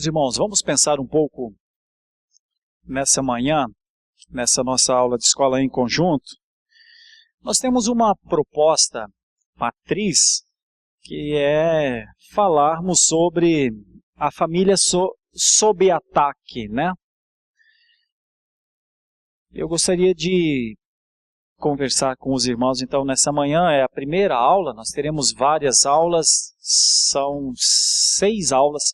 Meus irmãos, vamos pensar um pouco nessa manhã, nessa nossa aula de escola em conjunto. Nós temos uma proposta matriz que é falarmos sobre a família sob ataque, né? Eu gostaria de conversar com os irmãos, então, nessa manhã. É a primeira aula, nós teremos várias aulas, são 6 aulas,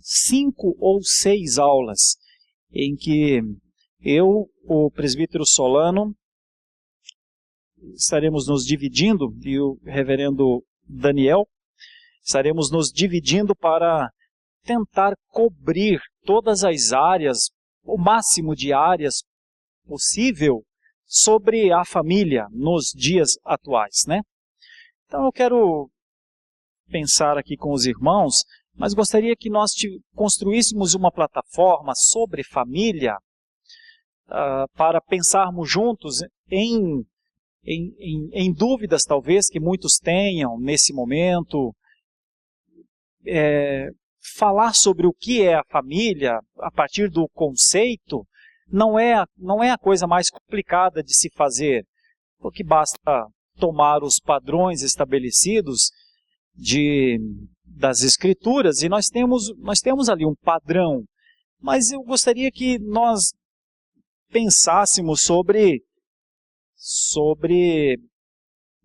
5 ou 6 aulas, em que eu, o presbítero Solano, estaremos nos dividindo, e o reverendo Daniel, estaremos nos dividindo para tentar cobrir todas as áreas, o máximo de áreas possível, sobre a família nos dias atuais, né? Então eu quero pensar aqui com os irmãos, mas gostaria que nós construíssemos uma plataforma sobre família para pensarmos juntos em dúvidas talvez que muitos tenham nesse momento, falar sobre o que é a família a partir do conceito não é a coisa mais complicada de se fazer, porque basta tomar os padrões estabelecidos das Escrituras, e nós temos ali um padrão, mas eu gostaria que nós pensássemos sobre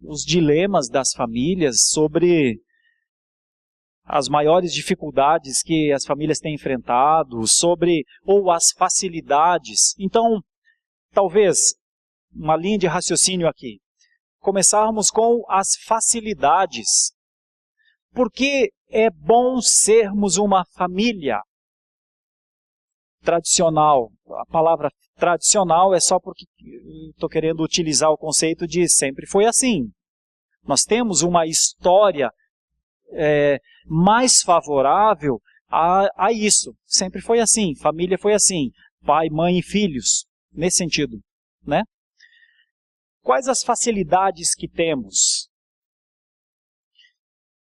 os dilemas das famílias, sobre as maiores dificuldades que as famílias têm enfrentado, ou as facilidades. Então, talvez, uma linha de raciocínio aqui, começarmos com as facilidades. Por que é bom sermos uma família tradicional? A palavra tradicional é só porque estou querendo utilizar o conceito de sempre foi assim. Nós temos uma história mais favorável a isso. Sempre foi assim, família foi assim, pai, mãe e filhos, nesse sentido, né? Quais as facilidades que temos?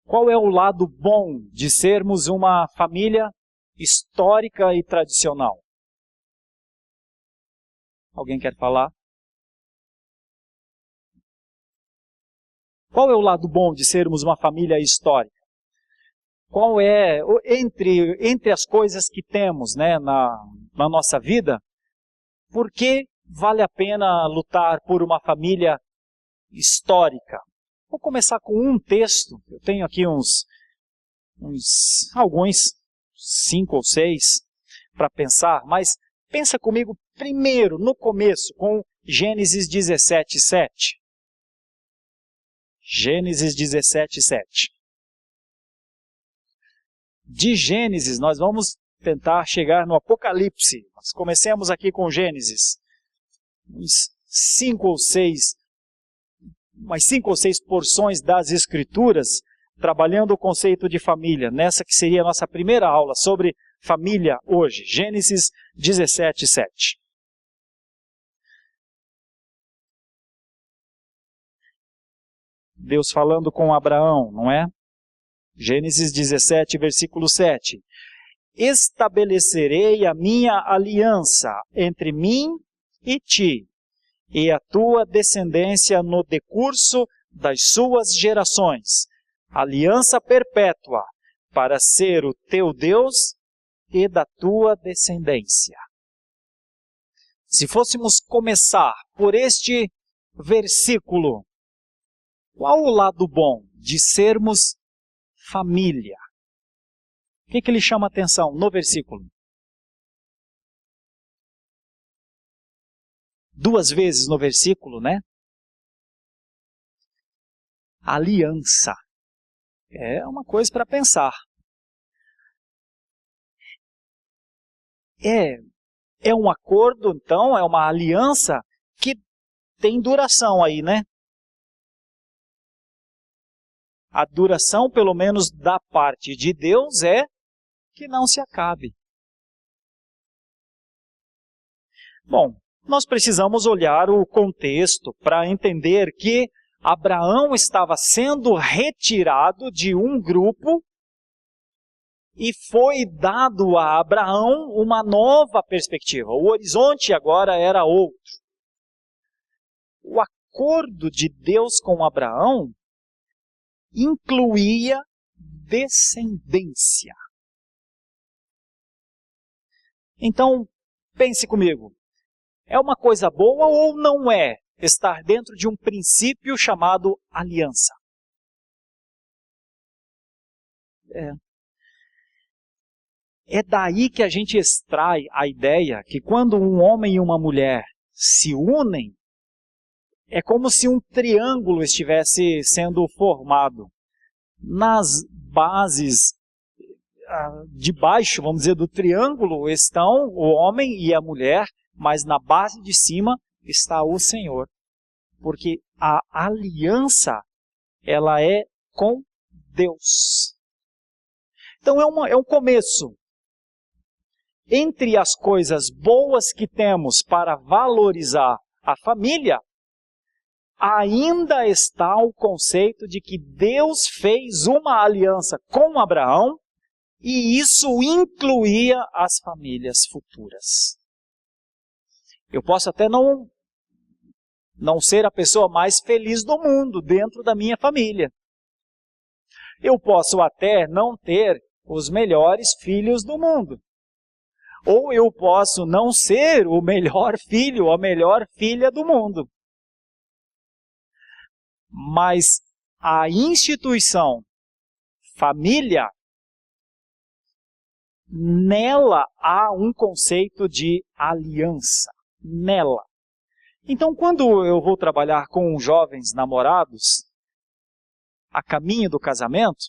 Qual é o lado bom de sermos uma família histórica e tradicional? Alguém quer falar? Qual é o lado bom de sermos uma família histórica? Qual é, entre as coisas que temos, né, na nossa vida, por que vale a pena lutar por uma família histórica? Vou começar com um texto. Eu tenho aqui alguns 5 ou 6 para pensar, mas pensa comigo primeiro, no começo, com Gênesis 17:7. Gênesis 17:7. De Gênesis, nós vamos tentar chegar no Apocalipse. Mas comecemos aqui com Gênesis. Umas 5 ou 6 porções das Escrituras, trabalhando o conceito de família. Nessa que seria a nossa primeira aula sobre família hoje. Gênesis 17:7. Deus falando com Abraão, não é? Gênesis 17, versículo 7. Estabelecerei a minha aliança entre mim e ti, e a tua descendência no decurso das suas gerações, aliança perpétua, para ser o teu Deus e da tua descendência. Se fôssemos começar por este versículo, qual o lado bom de sermos família? O que ele chama a atenção no versículo? 2 vezes no versículo, né? Aliança. É uma coisa para pensar. É um acordo, então, é uma aliança que tem duração aí, né? A duração, pelo menos da parte de Deus, é que não se acabe. Bom, nós precisamos olhar o contexto para entender que Abraão estava sendo retirado de um grupo e foi dado a Abraão uma nova perspectiva. O horizonte agora era outro. O acordo de Deus com Abraão incluía descendência. Então, pense comigo, é uma coisa boa ou não é estar dentro de um princípio chamado aliança? É daí que a gente extrai a ideia que quando um homem e uma mulher se unem, é como se um triângulo estivesse sendo formado. Nas bases de baixo, vamos dizer, do triângulo estão o homem e a mulher, mas na base de cima está o Senhor. Porque a aliança, ela é com Deus. Então é um começo. Entre as coisas boas que temos para valorizar a família, ainda está o conceito de que Deus fez uma aliança com Abraão e isso incluía as famílias futuras. Eu posso até não ser a pessoa mais feliz do mundo dentro da minha família. Eu posso até não ter os melhores filhos do mundo. Ou eu posso não ser o melhor filho ou a melhor filha do mundo. Mas a instituição família, nela há um conceito de aliança. Nela. Então, quando eu vou trabalhar com jovens namorados, a caminho do casamento,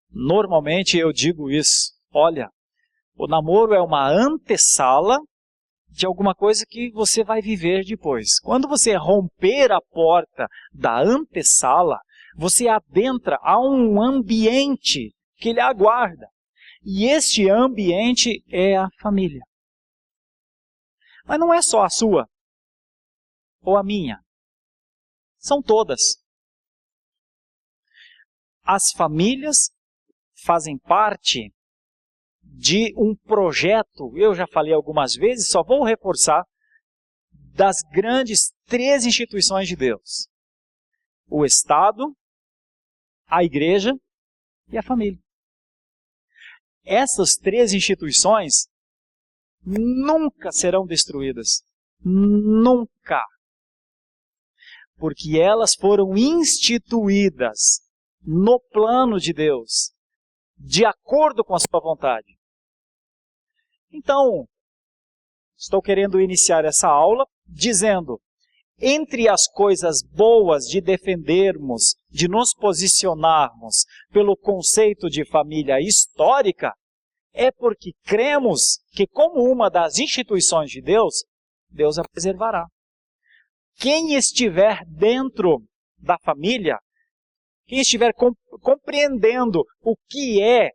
normalmente eu digo isso. Olha, o namoro é uma antessala de alguma coisa que você vai viver depois. Quando você romper a porta da antessala, você adentra a um ambiente que lhe aguarda. E este ambiente é a família. Mas não é só a sua ou a minha. São todas. As famílias fazem parte de um projeto, eu já falei algumas vezes, só vou reforçar, das grandes 3 instituições de Deus. O Estado, a Igreja e a família. Essas 3 instituições nunca serão destruídas. Nunca. Porque elas foram instituídas no plano de Deus, de acordo com a sua vontade. Então, estou querendo iniciar essa aula dizendo, entre as coisas boas de defendermos, de nos posicionarmos pelo conceito de família histórica, é porque cremos que como uma das instituições de Deus, Deus a preservará. Quem estiver dentro da família, quem estiver compreendendo o que é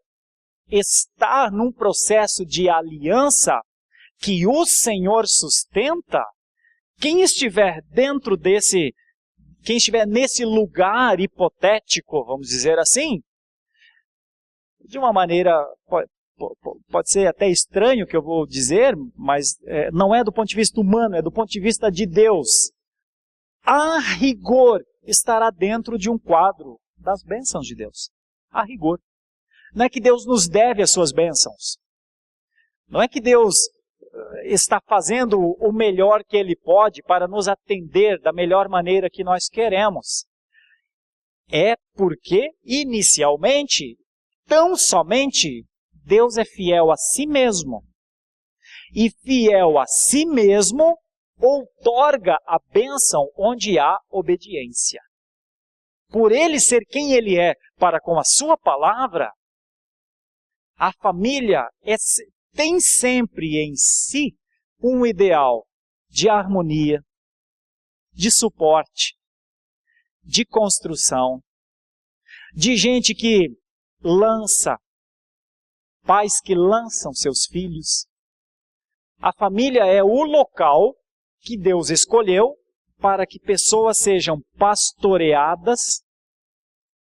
estar num processo de aliança que o Senhor sustenta, quem estiver nesse lugar hipotético, vamos dizer assim, de uma maneira, pode ser até estranho o que eu vou dizer, mas não é do ponto de vista humano, é do ponto de vista de Deus. A rigor estará dentro de um quadro das bênçãos de Deus. A rigor. Não é que Deus nos deve as suas bênçãos. Não é que Deus está fazendo o melhor que Ele pode para nos atender da melhor maneira que nós queremos. É porque, inicialmente, tão somente, Deus é fiel a si mesmo. E fiel a si mesmo, outorga a bênção onde há obediência. Por Ele ser quem Ele é para com a sua palavra, a família tem sempre em si um ideal de harmonia, de suporte, de construção, de gente que lança, pais que lançam seus filhos. A família é o local que Deus escolheu para que pessoas sejam pastoreadas,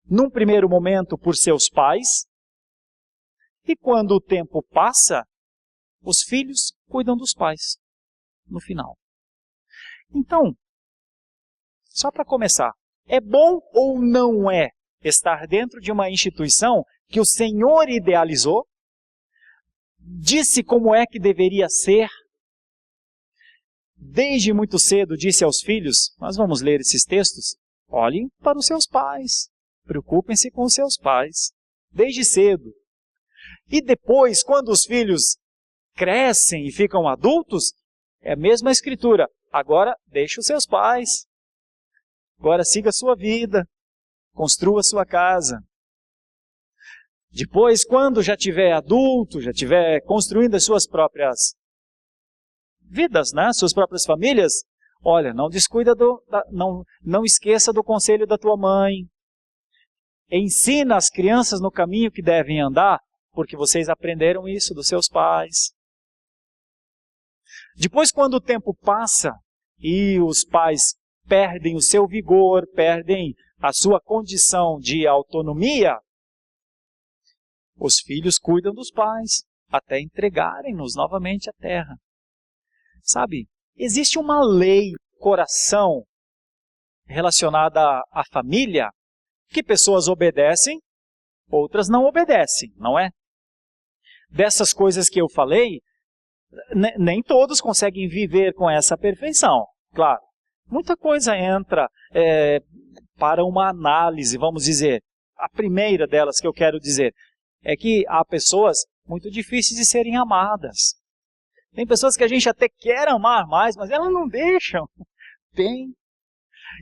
num primeiro momento por seus pais, E quando o tempo passa, os filhos cuidam dos pais, no final. Então, só para começar, é bom ou não é estar dentro de uma instituição que o Senhor idealizou, disse como é que deveria ser, desde muito cedo disse aos filhos, nós vamos ler esses textos, olhem para os seus pais, preocupem-se com os seus pais, desde cedo. E depois, quando os filhos crescem e ficam adultos, é a mesma escritura, agora deixe os seus pais, agora siga a sua vida, construa a sua casa. Depois, quando já tiver adulto, já tiver construindo as suas próprias vidas, né? Suas próprias famílias, olha, não descuida não esqueça do conselho da tua mãe. Ensina as crianças no caminho que devem andar, porque vocês aprenderam isso dos seus pais. Depois, quando o tempo passa e os pais perdem o seu vigor, perdem a sua condição de autonomia, os filhos cuidam dos pais, até entregarem-nos novamente à terra. Sabe, existe uma lei no coração relacionada à família, que pessoas obedecem, outras não obedecem, não é? Dessas coisas que eu falei, nem todos conseguem viver com essa perfeição, claro. Muita coisa entra para uma análise, vamos dizer. A primeira delas que eu quero dizer é que há pessoas muito difíceis de serem amadas. Tem pessoas que a gente até quer amar mais, mas elas não deixam. Tem.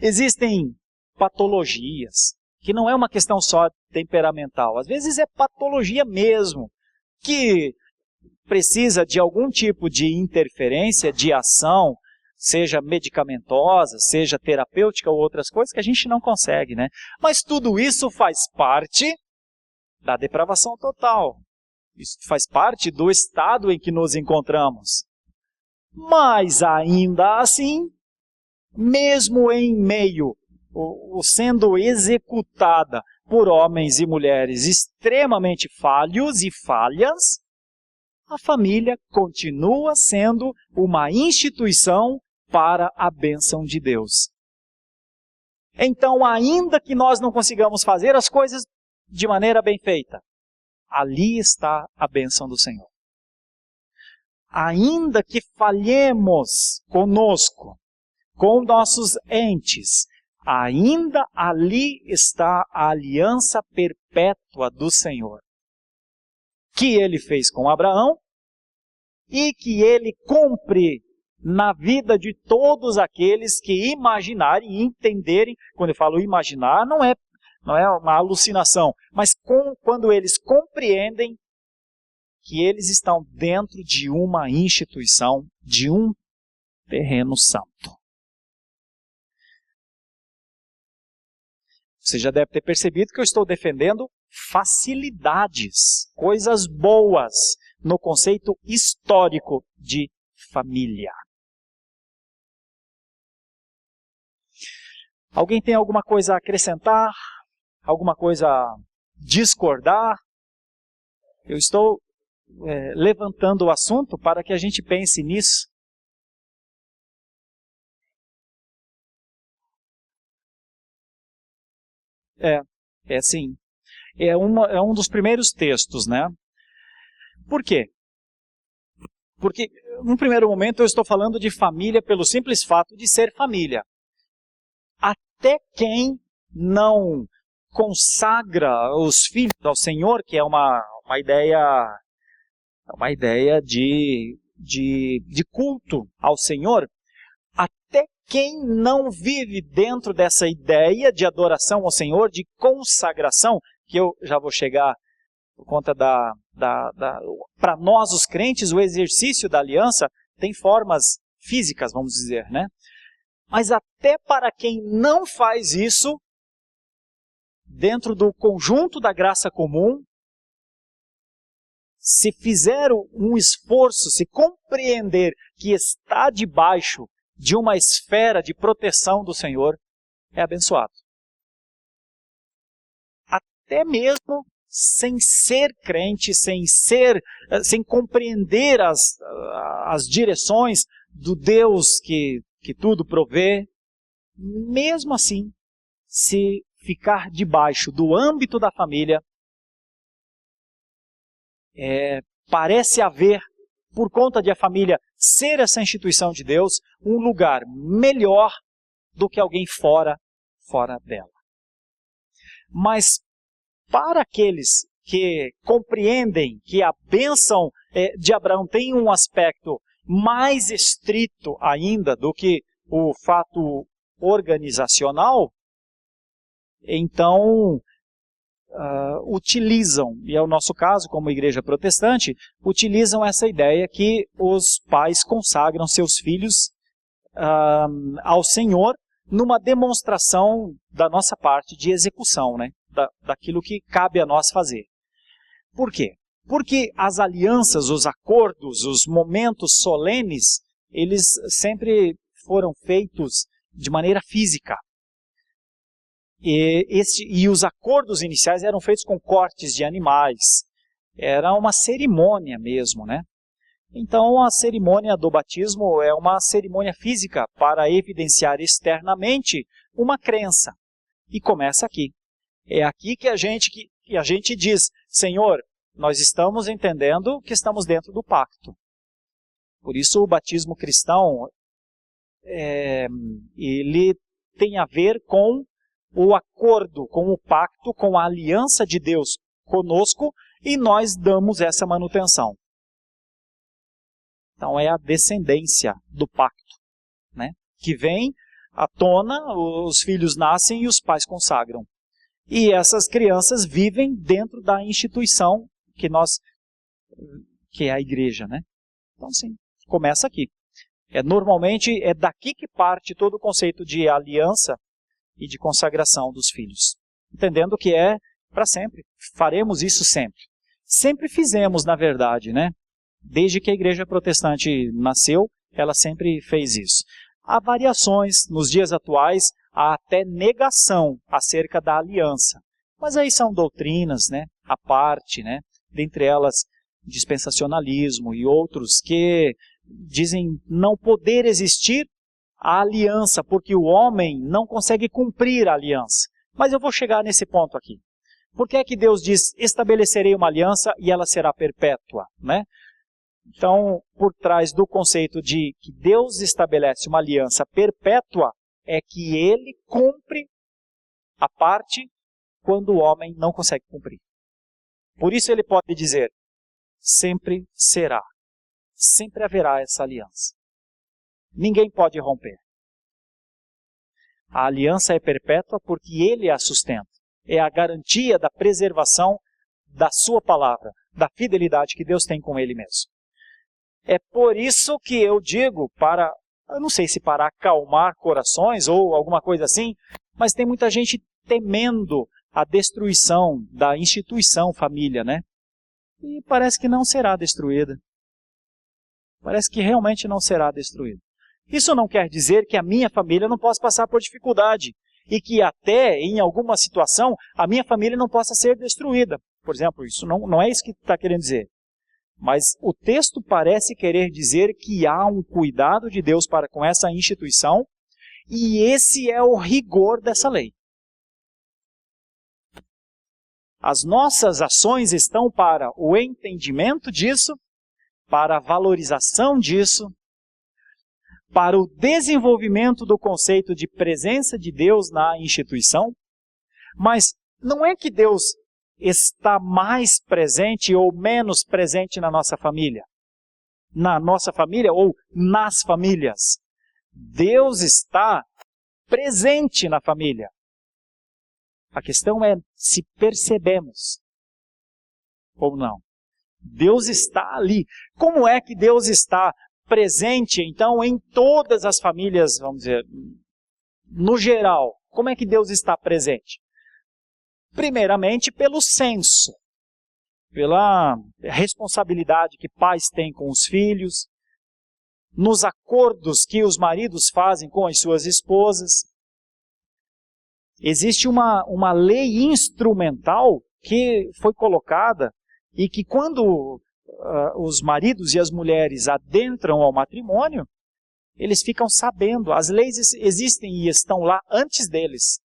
Existem patologias, que não é uma questão só temperamental. Às vezes é patologia mesmo, que precisa de algum tipo de interferência, de ação, seja medicamentosa, seja terapêutica ou outras coisas que a gente não consegue, né? Mas tudo isso faz parte da depravação total. Isso faz parte do estado em que nos encontramos. Mas ainda assim, mesmo em meio, sendo executada por homens e mulheres extremamente falhos e falhas, a família continua sendo uma instituição para a bênção de Deus. Então, ainda que nós não consigamos fazer as coisas de maneira bem feita, ali está a bênção do Senhor. Ainda que falhemos conosco, com nossos entes, ainda ali está a aliança perpétua do Senhor, que Ele fez com Abraão e que Ele cumpre na vida de todos aqueles que imaginarem e entenderem. Quando eu falo imaginar, não é uma alucinação, mas quando eles compreendem que eles estão dentro de uma instituição, de um terreno santo. Você já deve ter percebido que eu estou defendendo facilidades, coisas boas, no conceito histórico de família. Alguém tem alguma coisa a acrescentar? Alguma coisa a discordar? Eu estou levantando o assunto para que a gente pense nisso. É sim. É um dos primeiros textos, né? Por quê? Porque, num primeiro momento, eu estou falando de família pelo simples fato de ser família. Até quem não consagra os filhos ao Senhor, que é uma ideia de culto ao Senhor, até quem não vive dentro dessa ideia de adoração ao Senhor, de consagração, que eu já vou chegar por conta para nós os crentes, o exercício da aliança tem formas físicas, vamos dizer, né? Mas até para quem não faz isso, dentro do conjunto da graça comum, se fizer um esforço, se compreender que está debaixo de uma esfera de proteção do Senhor, é abençoado. Até mesmo sem ser crente, sem compreender as direções do Deus que tudo provê, mesmo assim, se ficar debaixo do âmbito da família, parece haver, por conta de a família ser essa instituição de Deus, um lugar melhor do que alguém fora dela. Mas para aqueles que compreendem que a bênção de Abraão tem um aspecto mais estrito ainda do que o fato organizacional, então utilizam, e é o nosso caso como igreja protestante, utilizam essa ideia que os pais consagram seus filhos ao Senhor numa demonstração da nossa parte de execução, né? Daquilo que cabe a nós fazer. Por quê? Porque as alianças, os acordos, os momentos solenes, eles sempre foram feitos de maneira física. E os acordos iniciais eram feitos com cortes de animais. Era uma cerimônia mesmo, né? Então a cerimônia do batismo é uma cerimônia física para evidenciar externamente uma crença. E começa aqui. É aqui que a gente diz, Senhor, nós estamos entendendo que estamos dentro do pacto. Por isso o batismo cristão, ele tem a ver com o acordo, com o pacto, com a aliança de Deus conosco, e nós damos essa manutenção. Então é a descendência do pacto, né? Que vem à tona, os filhos nascem e os pais consagram. E essas crianças vivem dentro da instituição que é a igreja, né? Então sim, começa aqui. Normalmente é daqui que parte todo o conceito de aliança e de consagração dos filhos. Entendendo que é para sempre. Faremos isso sempre. Sempre fizemos, na verdade, né? Desde que a igreja protestante nasceu, ela sempre fez isso. Há variações nos dias atuais, há até negação acerca da aliança. Mas aí são doutrinas, né? À parte, né? Dentre elas, dispensacionalismo e outros que dizem não poder existir a aliança, porque o homem não consegue cumprir a aliança. Mas eu vou chegar nesse ponto aqui. Por que é que Deus diz, estabelecerei uma aliança e ela será perpétua, né? Então, por trás do conceito de que Deus estabelece uma aliança perpétua, é que ele cumpre a parte quando o homem não consegue cumprir. Por isso ele pode dizer, sempre será, sempre haverá essa aliança. Ninguém pode romper. A aliança é perpétua porque ele a sustenta. É a garantia da preservação da sua palavra, da fidelidade que Deus tem com ele mesmo. É por isso que eu digo, eu não sei se para acalmar corações ou alguma coisa assim, mas tem muita gente temendo a destruição da instituição família, né? E parece que não será destruída. Parece que realmente não será destruída. Isso não quer dizer que a minha família não possa passar por dificuldade e que até, em alguma situação, a minha família não possa ser destruída. Por exemplo, isso não é isso que está querendo dizer. Mas o texto parece querer dizer que há um cuidado de Deus para com essa instituição e esse é o rigor dessa lei. As nossas ações estão para o entendimento disso, para a valorização disso, para o desenvolvimento do conceito de presença de Deus na instituição, mas não é que Deus está mais presente ou menos presente na nossa família. Na nossa família ou nas famílias. Deus está presente na família. A questão é se percebemos ou não. Deus está ali. Como é que Deus está presente, então, em todas as famílias, vamos dizer, no geral? Como é que Deus está presente? Primeiramente, pelo senso, pela responsabilidade que pais têm com os filhos, nos acordos que os maridos fazem com as suas esposas. Existe uma lei instrumental que foi colocada e que quando os maridos e as mulheres adentram ao matrimônio, eles ficam sabendo, as leis existem e estão lá antes deles.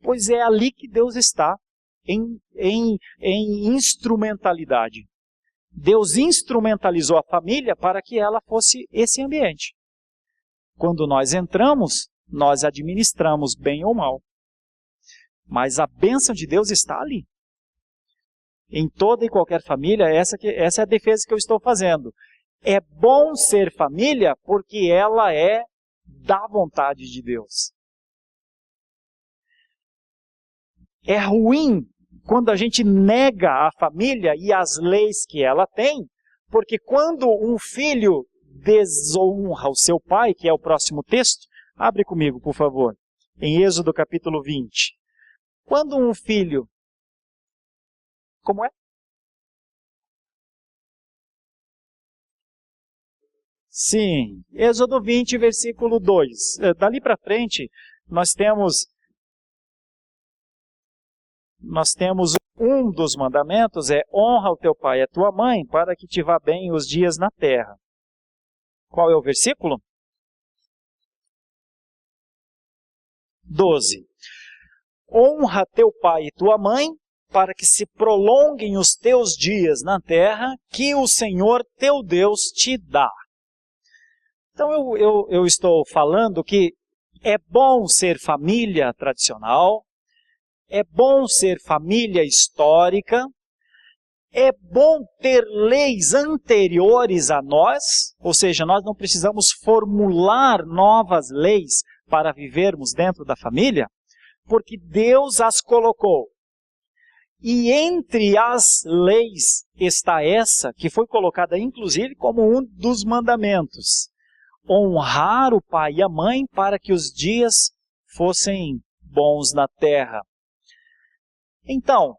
Pois é ali que Deus está, em instrumentalidade. Deus instrumentalizou a família para que ela fosse esse ambiente. Quando nós entramos, nós administramos bem ou mal. Mas a bênção de Deus está ali. Em toda e qualquer família, essa é a defesa que eu estou fazendo. É bom ser família porque ela é da vontade de Deus. É ruim quando a gente nega a família e as leis que ela tem, porque quando um filho desonra o seu pai, que é o próximo texto, abre comigo, por favor, em Êxodo capítulo 20. Quando um filho... Como é? Sim, Êxodo 20, versículo 2. Dali para frente, nós temos um dos mandamentos, honra o teu pai e a tua mãe, para que te vá bem os dias na terra. Qual é o versículo? 12. Honra teu pai e tua mãe, para que se prolonguem os teus dias na terra, que o Senhor teu Deus te dá. Então eu estou falando que é bom ser família tradicional, é bom ser família histórica, é bom ter leis anteriores a nós, ou seja, nós não precisamos formular novas leis para vivermos dentro da família, porque Deus as colocou. E entre as leis está essa, que foi colocada inclusive como um dos mandamentos. Honrar o pai e a mãe para que os dias fossem bons na terra. Então,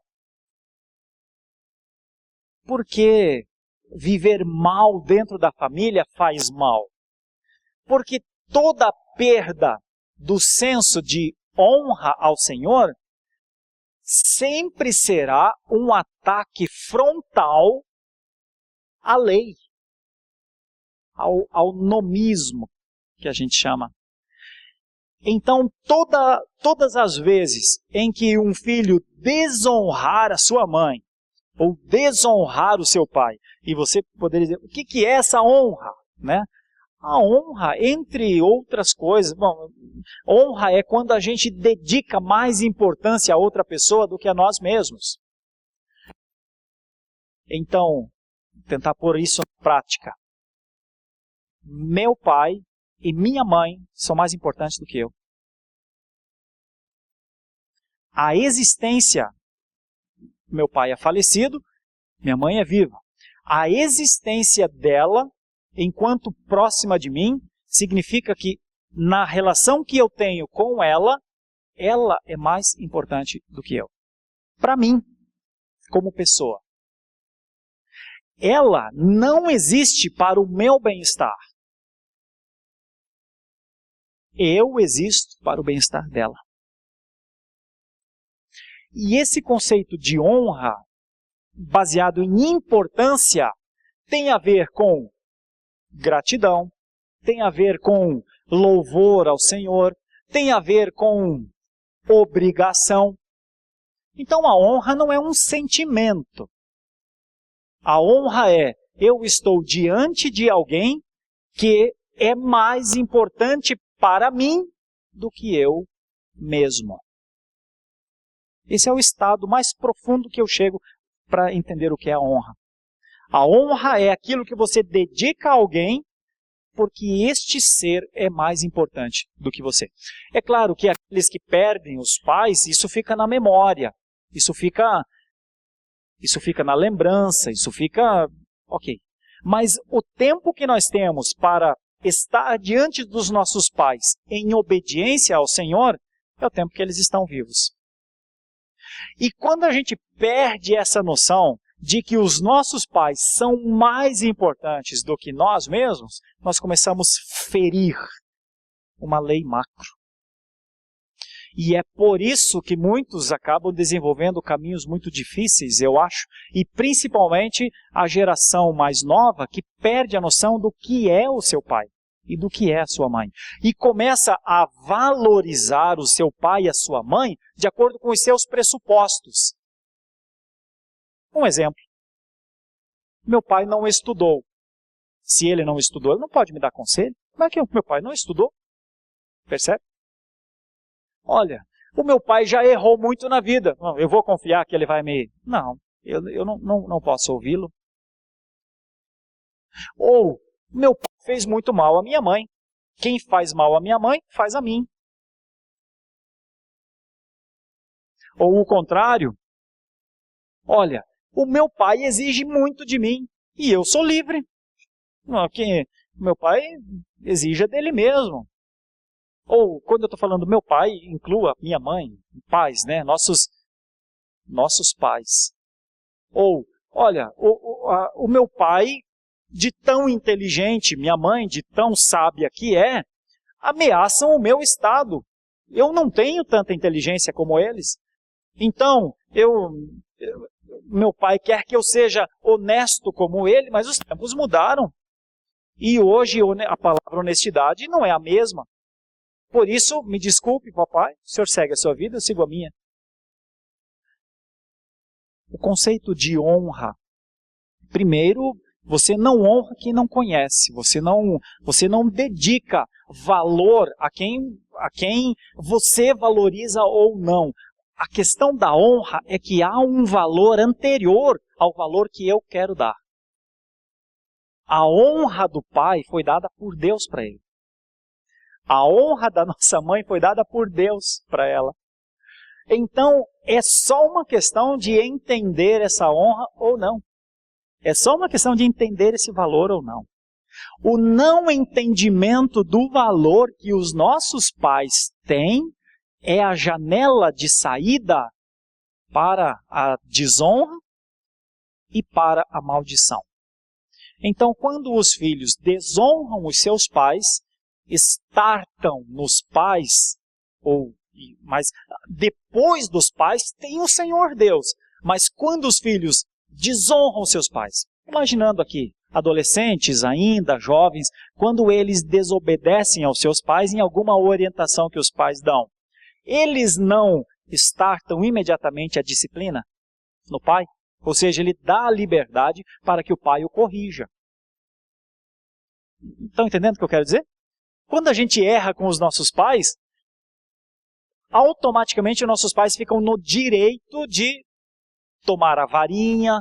por que viver mal dentro da família faz mal? Porque toda perda do senso de honra ao Senhor sempre será um ataque frontal à lei, ao nomismo, que a gente chama. Então, todas as vezes em que um filho desonrar a sua mãe, ou desonrar o seu pai, e você poderia dizer, o que é essa honra? Né? A honra, entre outras coisas, honra é quando a gente dedica mais importância a outra pessoa do que a nós mesmos. Então, tentar pôr isso na prática. Meu pai e minha mãe são mais importantes do que eu. A existência, meu pai é falecido, minha mãe é viva. A existência dela, enquanto próxima de mim, significa que na relação que eu tenho com ela é mais importante do que eu. Para mim, como pessoa. Ela não existe para o meu bem-estar. Eu existo para o bem-estar dela. E esse conceito de honra, baseado em importância, tem a ver com gratidão, tem a ver com louvor ao Senhor, tem a ver com obrigação. Então a honra não é um sentimento. A honra é, eu estou diante de alguém que é mais importante para mim do que eu mesmo. Esse é o estado mais profundo que eu chego para entender o que é a honra. A honra é aquilo que você dedica a alguém porque este ser é mais importante do que você. É claro que aqueles que perdem os pais, isso fica na memória, isso fica na lembrança, isso fica ok. Mas o tempo que nós temos para estar diante dos nossos pais em obediência ao Senhor é o tempo que eles estão vivos. E quando a gente perde essa noção de que os nossos pais são mais importantes do que nós mesmos, nós começamos a ferir uma lei macro. E é por isso que muitos acabam desenvolvendo caminhos muito difíceis, eu acho, e principalmente a geração mais nova que perde a noção do que é o seu pai e do que é a sua mãe. E começa a valorizar o seu pai e a sua mãe de acordo com os seus pressupostos. Um exemplo. Meu pai não estudou. Se ele não estudou, ele não pode me dar conselho. Como é que meu pai não estudou? Percebe? Olha, o meu pai já errou muito na vida. Não, eu vou confiar que ele vai me... Não, eu não posso ouvi-lo. Ou, meu pai fez muito mal à minha mãe. Quem faz mal à minha mãe, faz a mim. Ou o contrário. Olha, o meu pai exige muito de mim e eu sou livre. Que meu pai exige dele mesmo. Ou, quando eu estou falando meu pai, inclua minha mãe, pais, né? Nossos pais. Ou, olha, o meu pai, de tão inteligente, minha mãe, de tão sábia que é, ameaçam o meu estado. Eu não tenho tanta inteligência como eles. Então, meu pai quer que eu seja honesto como ele, mas os tempos mudaram. E hoje a palavra honestidade não é a mesma. Por isso, me desculpe, papai, o senhor segue a sua vida, eu sigo a minha. O conceito de honra. Primeiro, você não honra quem não conhece. Você não dedica valor a quem você valoriza ou não. A questão da honra é que há um valor anterior ao valor que eu quero dar. A honra do pai foi dada por Deus para ele. A honra da nossa mãe foi dada por Deus para ela. Então, é só uma questão de entender essa honra ou não. É só uma questão de entender esse valor ou não. O não entendimento do valor que os nossos pais têm é a janela de saída para a desonra e para a maldição. Então, quando os filhos desonram os seus pais, estartam nos pais, mas depois dos pais tem o Senhor Deus. Mas quando os filhos desonram seus pais, imaginando aqui, adolescentes ainda, jovens, quando eles desobedecem aos seus pais em alguma orientação que os pais dão, eles não startam imediatamente a disciplina no pai? Ou seja, ele dá a liberdade para que o pai o corrija. Estão entendendo o que eu quero dizer? Quando a gente erra com os nossos pais, automaticamente os nossos pais ficam no direito de tomar a varinha,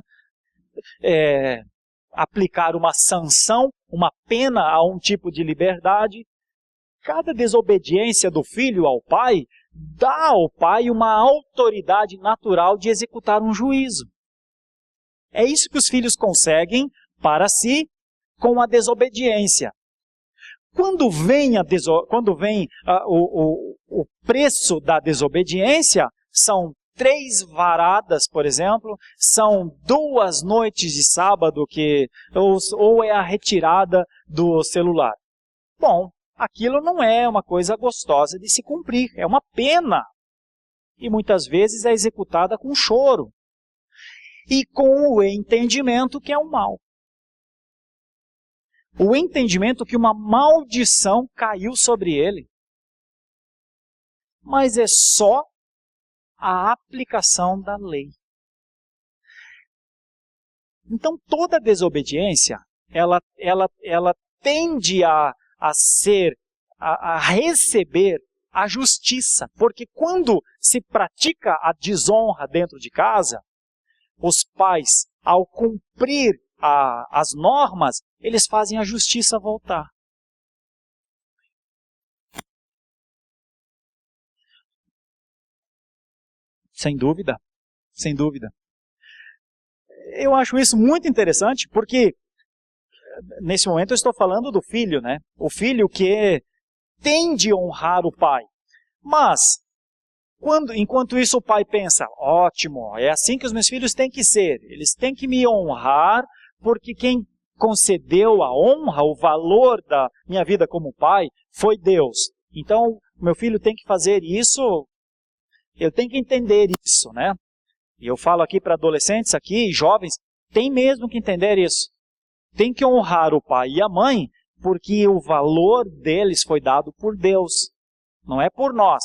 aplicar uma sanção, uma pena a um tipo de liberdade. Cada desobediência do filho ao pai dá ao pai uma autoridade natural de executar um juízo. É isso que os filhos conseguem para si com a desobediência. Quando vem o preço da desobediência, são 3 varadas, por exemplo, são 2 noites de sábado, ou é a retirada do celular. Bom, aquilo não é uma coisa gostosa de se cumprir, é uma pena. E muitas vezes é executada com choro. E com o entendimento que é um mal. O entendimento que uma maldição caiu sobre ele. Mas é só a aplicação da lei. Então toda desobediência, ela tende a receber a justiça. Porque quando se pratica a desonra dentro de casa, os pais, ao cumprir as normas, eles fazem a justiça voltar. Sem dúvida, sem dúvida. Eu acho isso muito interessante, porque nesse momento eu estou falando do filho, né? O filho que tende a honrar o pai. Mas, enquanto isso o pai pensa, ótimo, é assim que os meus filhos têm que ser. Eles têm que me honrar, porque quem concedeu a honra, o valor da minha vida como pai, foi Deus. Então, meu filho tem que fazer isso Ele tem que entender isso, né? E eu falo aqui para adolescentes aqui, jovens, tem mesmo que entender isso. Tem que honrar o pai e a mãe, porque o valor deles foi dado por Deus. Não é por nós.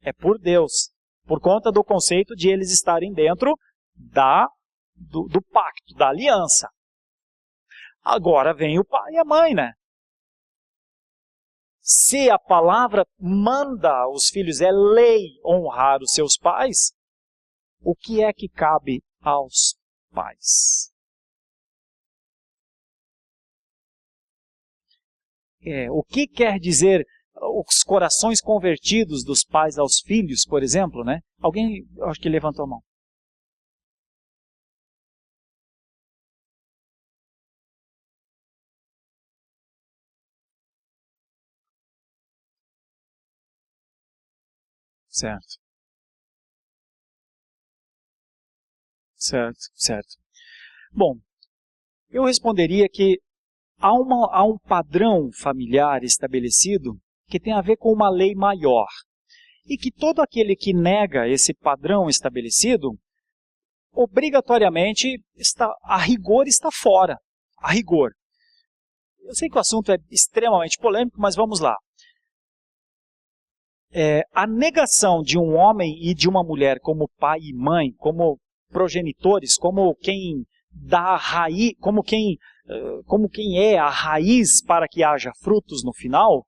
É por Deus. Por conta do conceito de eles estarem dentro do pacto, da aliança. Agora vem o pai e a mãe, né? Se a palavra manda os filhos, é lei honrar os seus pais, o que é que cabe aos pais? O que quer dizer os corações convertidos dos pais aos filhos, por exemplo, né? Alguém, acho que levantou a mão. Certo. Certo. Bom, eu responderia que há um padrão familiar estabelecido que tem a ver com uma lei maior. E que todo aquele que nega esse padrão estabelecido, obrigatoriamente, a rigor está fora. A rigor. Eu sei que o assunto é extremamente polêmico, mas vamos lá. A negação de um homem e de uma mulher como pai e mãe, como progenitores, como quem dá a raiz, como quem é a raiz para que haja frutos no final,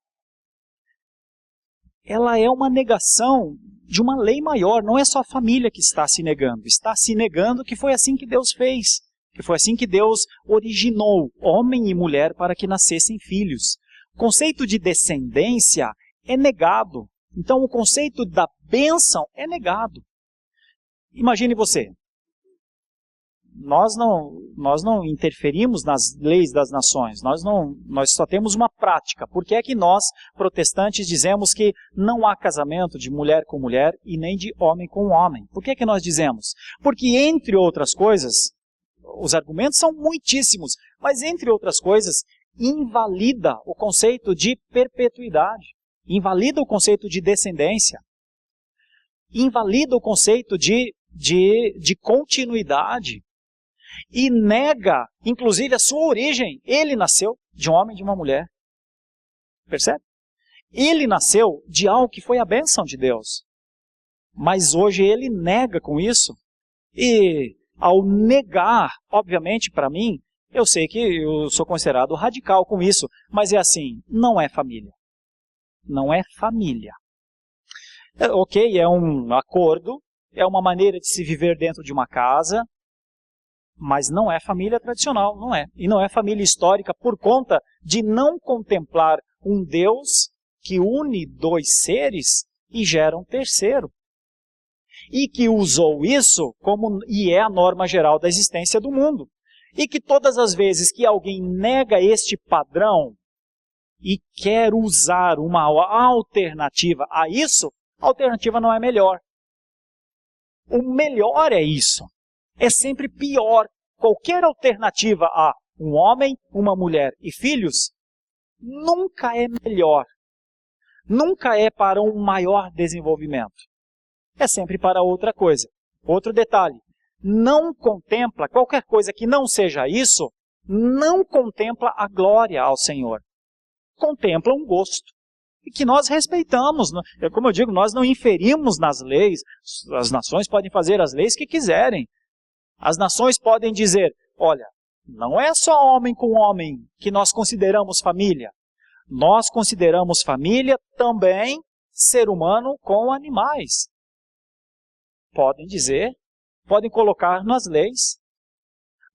ela é uma negação de uma lei maior. Não é só a família que está se negando que foi assim que Deus fez, que foi assim que Deus originou homem e mulher para que nascessem filhos. O conceito de descendência é negado. Então o conceito da bênção é negado. Imagine você. Nós não interferimos nas leis das nações, nós só temos uma prática. Por que é que nós, protestantes, dizemos que não há casamento de mulher com mulher e nem de homem com homem? Por que é que nós dizemos? Porque, entre outras coisas, os argumentos são muitíssimos, mas, entre outras coisas, invalida o conceito de perpetuidade, invalida o conceito de descendência, invalida o conceito de continuidade, e nega, inclusive, a sua origem. Ele nasceu de um homem e de uma mulher. Percebe? Ele nasceu de algo que foi a bênção de Deus. Mas hoje ele nega com isso. E ao negar, obviamente, para mim, eu sei que eu sou considerado radical com isso, mas é assim, não é família. Não é família. Ok, é um acordo, é uma maneira de se viver dentro de uma casa, mas não é família tradicional, não é. E não é família histórica por conta de não contemplar um Deus que une dois seres e gera um terceiro. E que usou isso e é a norma geral da existência do mundo. E que todas as vezes que alguém nega este padrão e quer usar uma alternativa a isso, a alternativa não é melhor. O melhor é isso. É sempre pior. Qualquer alternativa a um homem, uma mulher e filhos nunca é melhor. Nunca é para um maior desenvolvimento. É sempre para outra coisa. Outro detalhe, não contempla, qualquer coisa que não seja isso, não contempla a glória ao Senhor. Contempla um gosto. E que nós respeitamos. Como eu digo, nós não inferimos nas leis. As nações podem fazer as leis que quiserem. As nações podem dizer, olha, não é só homem com homem que nós consideramos família. Nós consideramos família também ser humano com animais. Podem dizer, podem colocar nas leis.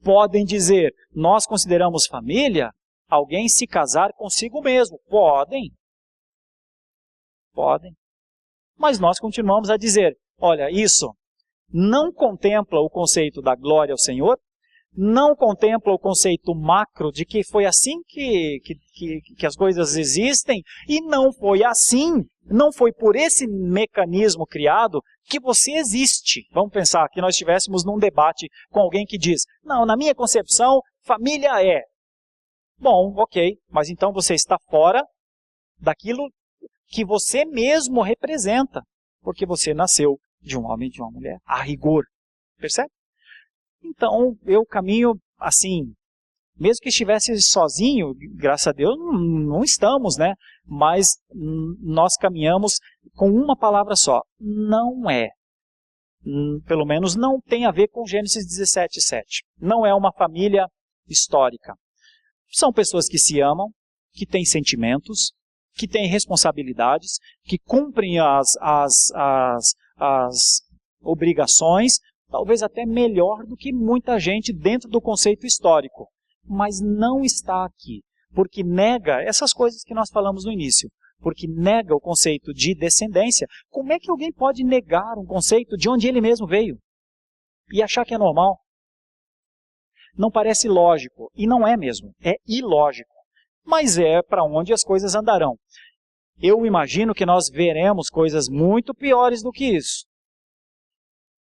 Podem dizer, nós consideramos família alguém se casar consigo mesmo. Podem. Mas nós continuamos a dizer, olha, isso não contempla o conceito da glória ao Senhor, não contempla o conceito macro de que foi assim que as coisas existem, e não foi assim, não foi por esse mecanismo criado que você existe. Vamos pensar que nós estivéssemos num debate com alguém que diz, não, na minha concepção, família é. Bom, ok, mas então você está fora daquilo que você mesmo representa. porque você nasceu de um homem e de uma mulher, a rigor. Percebe? Então, eu caminho assim, mesmo que estivesse sozinho, graças a Deus, não estamos, né? Mas nós caminhamos com uma palavra só. Não é. Pelo menos não tem a ver com Gênesis 17:7. Não é uma família histórica. São pessoas que se amam, que têm sentimentos, que têm responsabilidades, que cumprem as obrigações, talvez até melhor do que muita gente dentro do conceito histórico. Mas não está aqui, porque nega essas coisas que nós falamos no início, porque nega o conceito de descendência. Como é que alguém pode negar um conceito de onde ele mesmo veio e achar que é normal? Não parece lógico, e não é mesmo, é ilógico, mas é para onde as coisas andarão. Eu imagino que nós veremos coisas muito piores do que isso.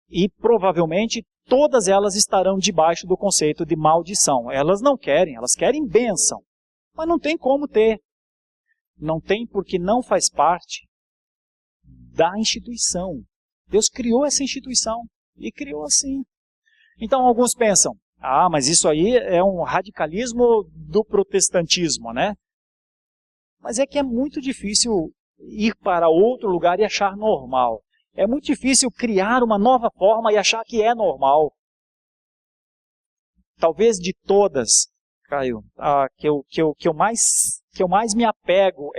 E provavelmente todas elas estarão debaixo do conceito de maldição. Elas não querem, elas querem bênção. Mas não tem como ter. Não tem porque não faz parte da instituição. Deus criou essa instituição e criou assim. Então alguns pensam, mas isso aí é um radicalismo do protestantismo, né? Mas é que é muito difícil ir para outro lugar e achar normal. É muito difícil criar uma nova forma e achar que é normal. Talvez de todas, Caio, que eu mais me apego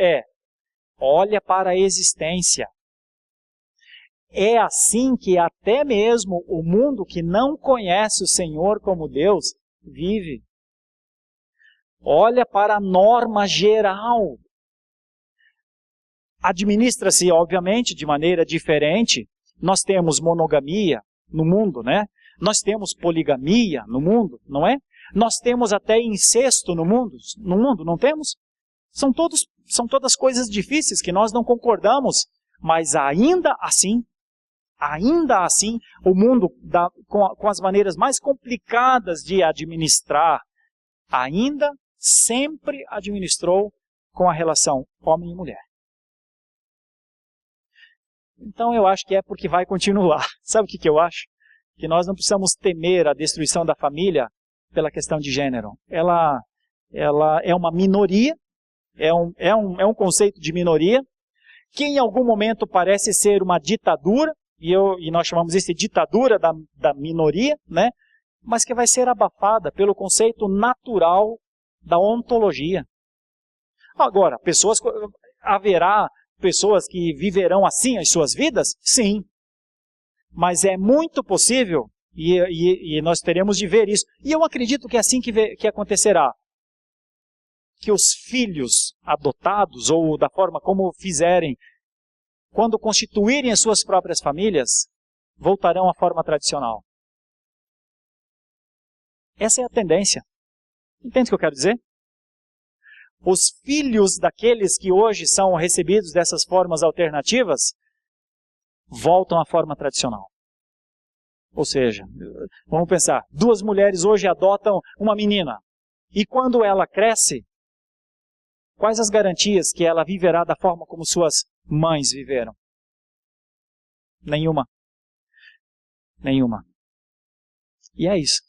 olha para a existência. É assim que até mesmo o mundo que não conhece o Senhor como Deus vive. Olha para a norma geral. Administra-se, obviamente, de maneira diferente. Nós temos monogamia no mundo, né? Nós temos poligamia no mundo, não é? Nós temos até incesto no mundo, não temos? São todas coisas difíceis que nós não concordamos, mas ainda assim, o mundo, com as maneiras mais complicadas de administrar, ainda sempre administrou com a relação homem e mulher. Então eu acho que é porque vai continuar. Sabe o que eu acho? Que nós não precisamos temer a destruição da família pela questão de gênero. Ela é uma minoria, é um conceito de minoria, que em algum momento parece ser uma ditadura, e nós chamamos isso de ditadura da minoria, né? Mas que vai ser abafada pelo conceito natural da ontologia. Agora, haverá pessoas que viverão assim as suas vidas? Sim. Mas é muito possível, e nós teremos de ver isso. E eu acredito que é assim que acontecerá. Que os filhos adotados, ou da forma como fizerem, quando constituírem as suas próprias famílias, voltarão à forma tradicional. Essa é a tendência. Entende o que eu quero dizer? Os filhos daqueles que hoje são recebidos dessas formas alternativas voltam à forma tradicional. Ou seja, vamos pensar, 2 mulheres hoje adotam uma menina. E quando ela cresce, quais as garantias que ela viverá da forma como suas mães viveram? Nenhuma. Nenhuma. E é isso.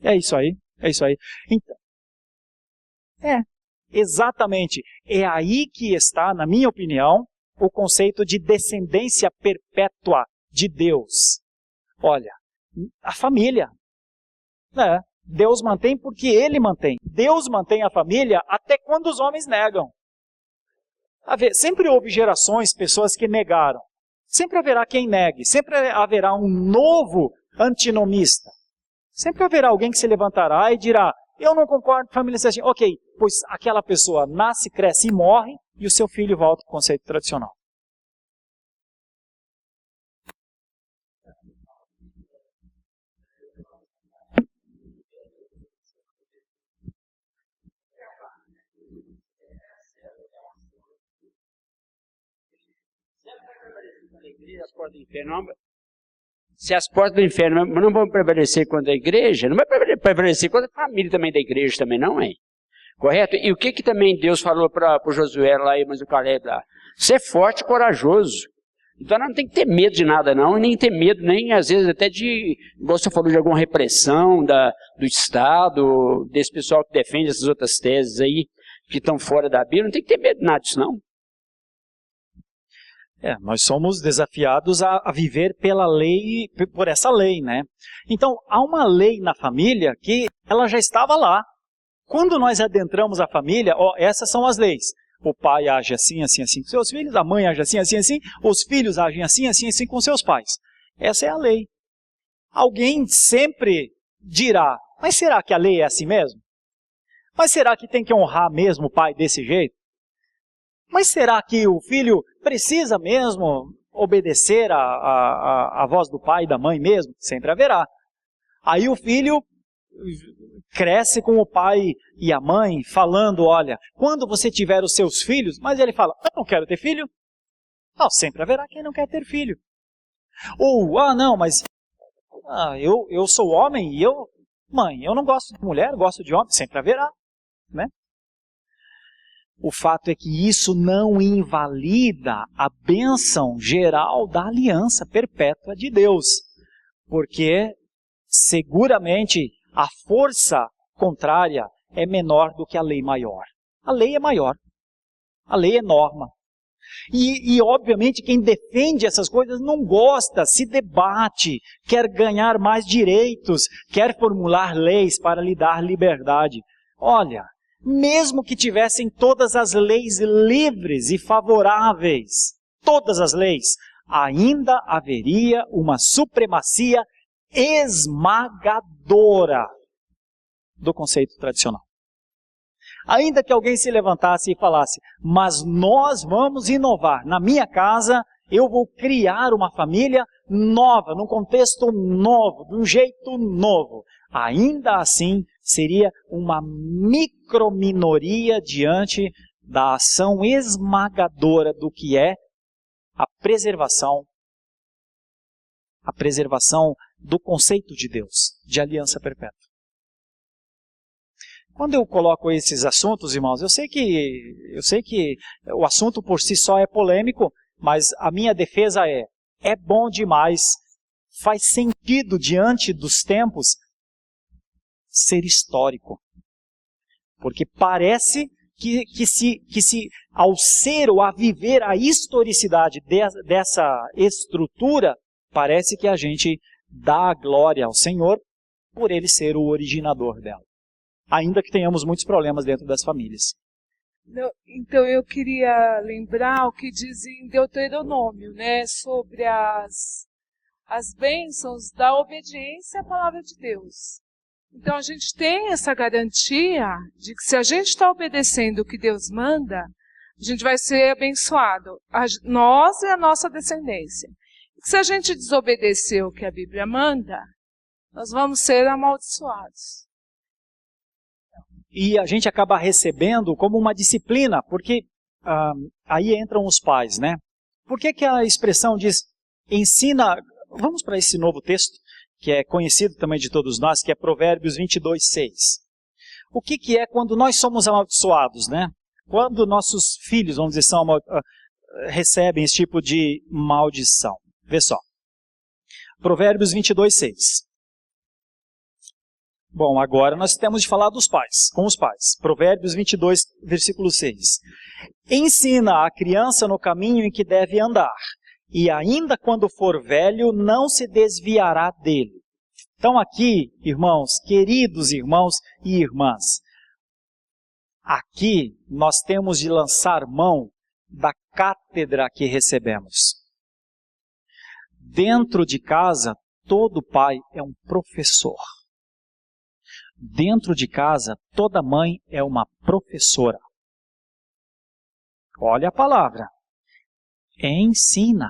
É isso aí. Então, exatamente. É aí que está, na minha opinião, o conceito de descendência perpétua de Deus. Olha, a família. Deus mantém porque Ele mantém. Deus mantém a família até quando os homens negam. Sempre houve gerações, pessoas que negaram. Sempre haverá quem negue. Sempre haverá um novo antinomista. Sempre haverá alguém que se levantará e dirá, eu não concordo com a família assim. Ok, pois aquela pessoa nasce, cresce e morre, e o seu filho volta ao conceito tradicional. Se as portas do inferno não vão prevalecer contra a igreja, não vai prevalecer contra a família também da igreja também, não é? Correto? E o que também Deus falou para o Josué lá e mais o Caleb lá? Ser forte e corajoso. Então nós não tem que ter medo de nada não, e nem ter medo, nem às vezes até de, igual você falou, de alguma repressão do Estado, desse pessoal que defende essas outras teses aí, que estão fora da Bíblia, não tem que ter medo de nada disso não. Nós somos desafiados a viver pela lei, por essa lei, né? Então, há uma lei na família que ela já estava lá. Quando nós adentramos a família, essas são as leis. O pai age assim, assim, assim com seus filhos, a mãe age assim, assim, assim, os filhos agem assim, assim, assim com seus pais. Essa é a lei. Alguém sempre dirá, mas será que a lei é assim mesmo? Mas será que tem que honrar mesmo o pai desse jeito? Mas será que o filho precisa mesmo obedecer a voz do pai e da mãe mesmo? Sempre haverá. Aí o filho cresce com o pai e a mãe falando, olha, quando você tiver os seus filhos, mas ele fala, eu não quero ter filho. Não, sempre haverá quem não quer ter filho. Ou, não, mas eu sou homem e mãe, eu não gosto de mulher, eu gosto de homem, sempre haverá, né? O fato é que isso não invalida a bênção geral da aliança perpétua de Deus, porque seguramente a força contrária é menor do que a lei maior. A lei é maior, a lei é norma. E obviamente quem defende essas coisas não gosta, se debate, quer ganhar mais direitos, quer formular leis para lhe dar liberdade. Olha, mesmo que tivessem todas as leis livres e favoráveis, todas as leis, ainda haveria uma supremacia esmagadora do conceito tradicional. Ainda que alguém se levantasse e falasse, mas nós vamos inovar. Na minha casa, eu vou criar uma família nova, num contexto novo, de um jeito novo. Ainda assim, seria uma microminoria diante da ação esmagadora do que é a preservação do conceito de Deus, de aliança perpétua. Quando eu coloco esses assuntos, irmãos, eu sei que o assunto por si só é polêmico, mas a minha defesa é bom demais, faz sentido diante dos tempos ser histórico. Porque parece que ao ser ou a viver a historicidade dessa estrutura, parece que a gente dá a glória ao Senhor por Ele ser o originador dela. Ainda que tenhamos muitos problemas dentro das famílias. Então eu queria lembrar o que diz em Deuteronômio, né, sobre as bênçãos da obediência à palavra de Deus. Então a gente tem essa garantia de que se a gente está obedecendo o que Deus manda, a gente vai ser abençoado, nós e a nossa descendência. E se a gente desobedecer o que a Bíblia manda, nós vamos ser amaldiçoados. E a gente acaba recebendo como uma disciplina, porque aí entram os pais, né? Por que a expressão diz, ensina, vamos para esse novo texto, que é conhecido também de todos nós, que é Provérbios 22:6. O que é quando nós somos amaldiçoados, né? Quando nossos filhos, vamos dizer, recebem esse tipo de maldição. Vê só. Provérbios 22:6. Bom, agora nós temos de falar dos pais, com os pais. Provérbios 22, versículo 6. Ensina a criança no caminho em que deve andar, e ainda quando for velho, não se desviará dele. Então aqui, irmãos, queridos irmãos e irmãs, aqui nós temos de lançar mão da cátedra que recebemos. Dentro de casa, todo pai é um professor. Dentro de casa, toda mãe é uma professora. Olha a palavra. Ensina.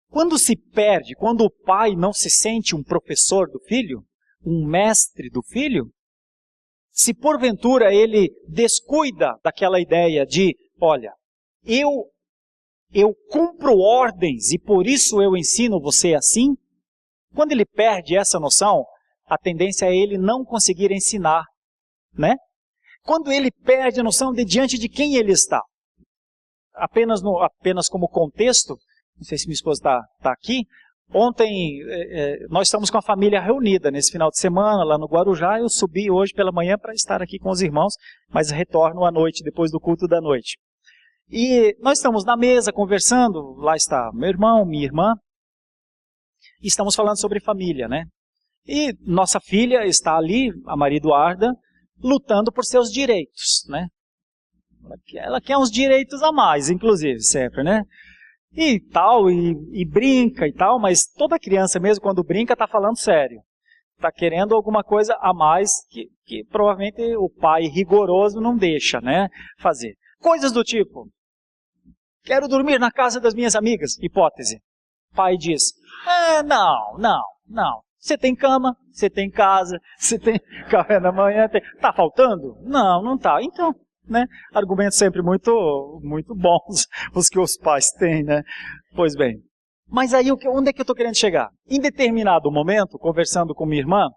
Quando se perde, quando o pai não se sente um professor do filho, um mestre do filho, se porventura ele descuida daquela ideia de, olha, eu cumpro ordens e por isso eu ensino você assim, quando ele perde essa noção, a tendência é ele não conseguir ensinar né? Quando ele perde a noção de diante de quem ele está. Apenas como contexto, não sei se minha esposa está aqui, ontem nós estamos com a família reunida nesse final de semana lá no Guarujá. Eu subi hoje pela manhã para estar aqui com os irmãos, mas retorno à noite, depois do culto da noite. E nós estamos na mesa conversando, lá está meu irmão, minha irmã, e estamos falando sobre família, né? E nossa filha está ali, a Maria Eduarda, lutando por seus direitos, né? Ela quer uns direitos a mais, inclusive, sempre, né? E tal, e brinca e tal, mas toda criança mesmo, quando brinca, está falando sério. Está querendo alguma coisa a mais que provavelmente o pai rigoroso não deixa, né, fazer. Coisas do tipo, quero dormir na casa das minhas amigas, hipótese. Pai diz, não. Você tem cama, você tem casa, você tem café da manhã, tá faltando? Não, não tá. Então, né, argumentos sempre muito bons os que os pais têm, né? Pois bem. Mas aí, onde é que eu estou querendo chegar? Em determinado momento, conversando com minha irmã,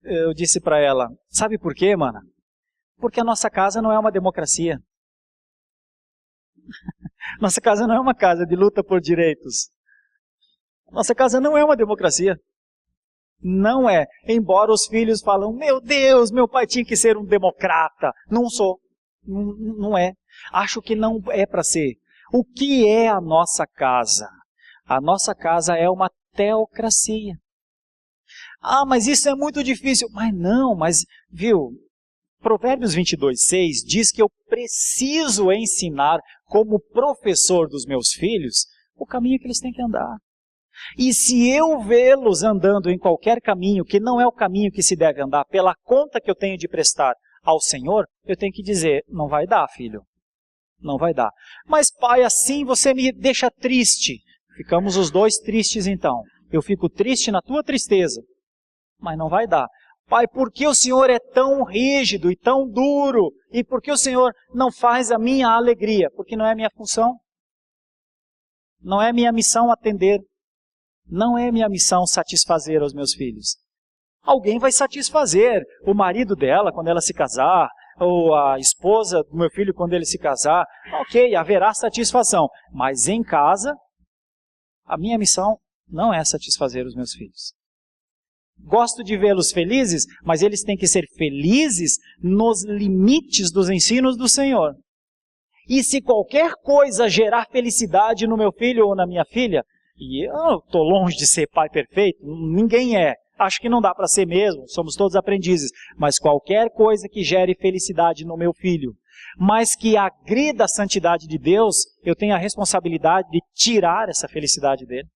eu disse para ela, sabe por quê, mana? Porque a nossa casa não é uma democracia. Nossa casa não é uma casa de luta por direitos. Nossa casa não é uma democracia. Não é. Embora os filhos falam, meu Deus, meu pai tinha que ser um democrata. Não sou. Não é. Acho que não é para ser. O que é a nossa casa? A nossa casa é uma teocracia. Ah, mas isso é muito difícil. Mas viu, Provérbios 22:6 diz que eu preciso ensinar como professor dos meus filhos o caminho que eles têm que andar. E se eu vê-los andando em qualquer caminho que não é o caminho que se deve andar, pela conta que eu tenho de prestar ao Senhor, eu tenho que dizer, não vai dar, filho. Não vai dar. Mas pai, assim você me deixa triste. Ficamos os dois tristes então. Eu fico triste na tua tristeza. Mas não vai dar. Pai, por que o Senhor é tão rígido e tão duro? E por que o Senhor não faz a minha alegria? Porque não é minha função. Não é minha missão atender. Não é minha missão satisfazer os meus filhos. Alguém vai satisfazer. O marido dela, quando ela se casar, ou a esposa do meu filho, quando ele se casar. Ok, haverá satisfação. Mas em casa, a minha missão não é satisfazer os meus filhos. Gosto de vê-los felizes, mas eles têm que ser felizes nos limites dos ensinos do Senhor. E se qualquer coisa gerar felicidade no meu filho ou na minha filha, e eu estou longe de ser pai perfeito, ninguém é. Acho que não dá para ser mesmo, somos todos aprendizes. Mas qualquer coisa que gere felicidade no meu filho, mas que agrida a santidade de Deus, eu tenho a responsabilidade de tirar essa felicidade dele.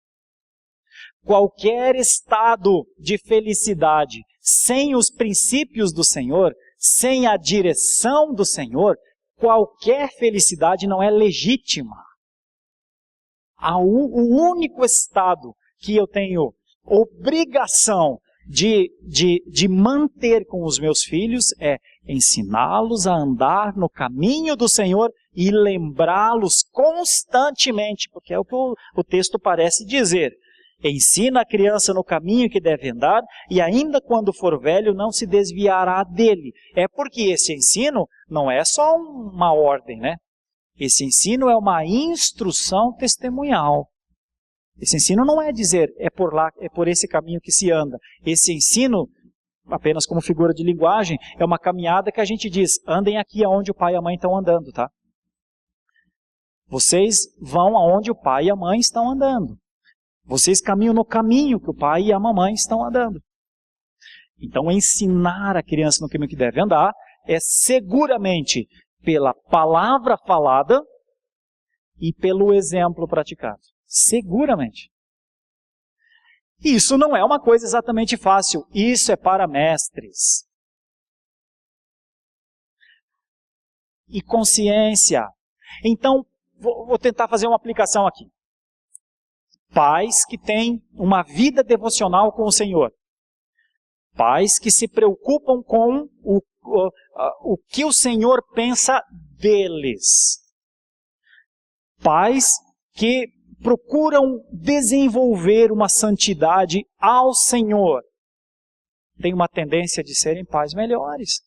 Qualquer estado de felicidade sem os princípios do Senhor, sem a direção do Senhor, qualquer felicidade não é legítima. O único estado que eu tenho obrigação de manter com os meus filhos é ensiná-los a andar no caminho do Senhor e lembrá-los constantemente, porque é o que o texto parece dizer. Ensina a criança no caminho que deve andar e ainda quando for velho não se desviará dele. É porque esse ensino não é só uma ordem, né? Esse ensino é uma instrução testemunhal. Esse ensino não é dizer, é por lá, é por esse caminho que se anda. Esse ensino, apenas como figura de linguagem, é uma caminhada que a gente diz, andem aqui aonde o pai e a mãe estão andando, tá? Vocês vão aonde o pai e a mãe estão andando. Vocês caminham no caminho que o pai e a mamãe estão andando. Então, ensinar a criança no caminho que deve andar é seguramente pela palavra falada e pelo exemplo praticado. Seguramente. Isso não é uma coisa exatamente fácil. Isso é para mestres. E consciência. Então, vou tentar fazer uma aplicação aqui. Pais que têm uma vida devocional com o Senhor. Pais que se preocupam com o que o Senhor pensa deles. Pais que procuram desenvolver uma santidade ao Senhor. têm uma tendência de serem pais melhores.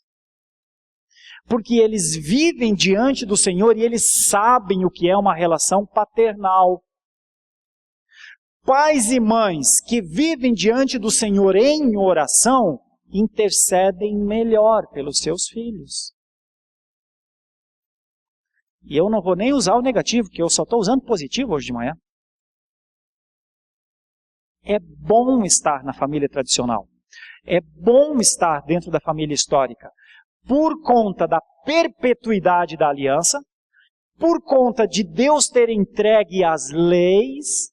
Porque eles vivem diante do Senhor e eles sabem o que é uma relação paternal. Pais e mães que vivem diante do Senhor em oração, intercedem melhor pelos seus filhos. E eu não vou nem usar o negativo, porque eu só estou usando positivo hoje de manhã. É bom estar na família tradicional. É bom estar dentro da família histórica. Por conta da perpetuidade da aliança, por conta de Deus ter entregue as leis,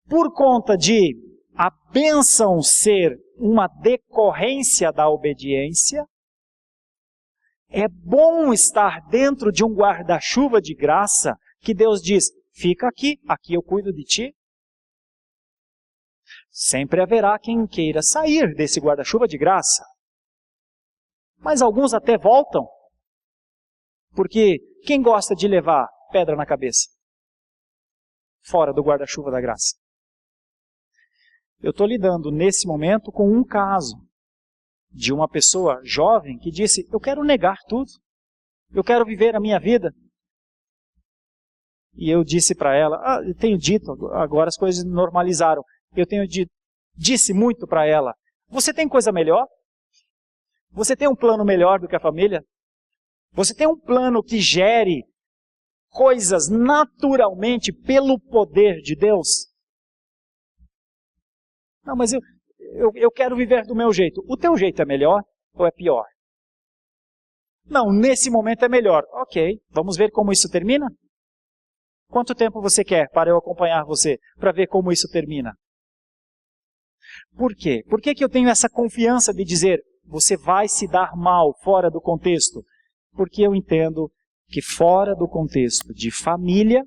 por conta de a bênção ser uma decorrência da obediência, é bom estar dentro de um guarda-chuva de graça que Deus diz, fica aqui, aqui eu cuido de ti. Sempre haverá quem queira sair desse guarda-chuva de graça. Mas alguns até voltam, porque quem gosta de levar pedra na cabeça? Fora do guarda-chuva da graça. Eu estou lidando nesse momento com um caso de uma pessoa jovem que disse, eu quero negar tudo, eu quero viver a minha vida. E eu disse para ela, eu tenho dito, agora as coisas normalizaram, disse muito para ela, você tem coisa melhor? Você tem um plano melhor do que a família? Você tem um plano que gere coisas naturalmente pelo poder de Deus? Não, mas eu quero viver do meu jeito. O teu jeito é melhor ou é pior? Não, nesse momento é melhor. Ok, vamos ver como isso termina? Quanto tempo você quer para eu acompanhar você, para ver como isso termina? Por quê? Por que eu tenho essa confiança de dizer, você vai se dar mal fora do contexto? Porque eu entendo que fora do contexto de família,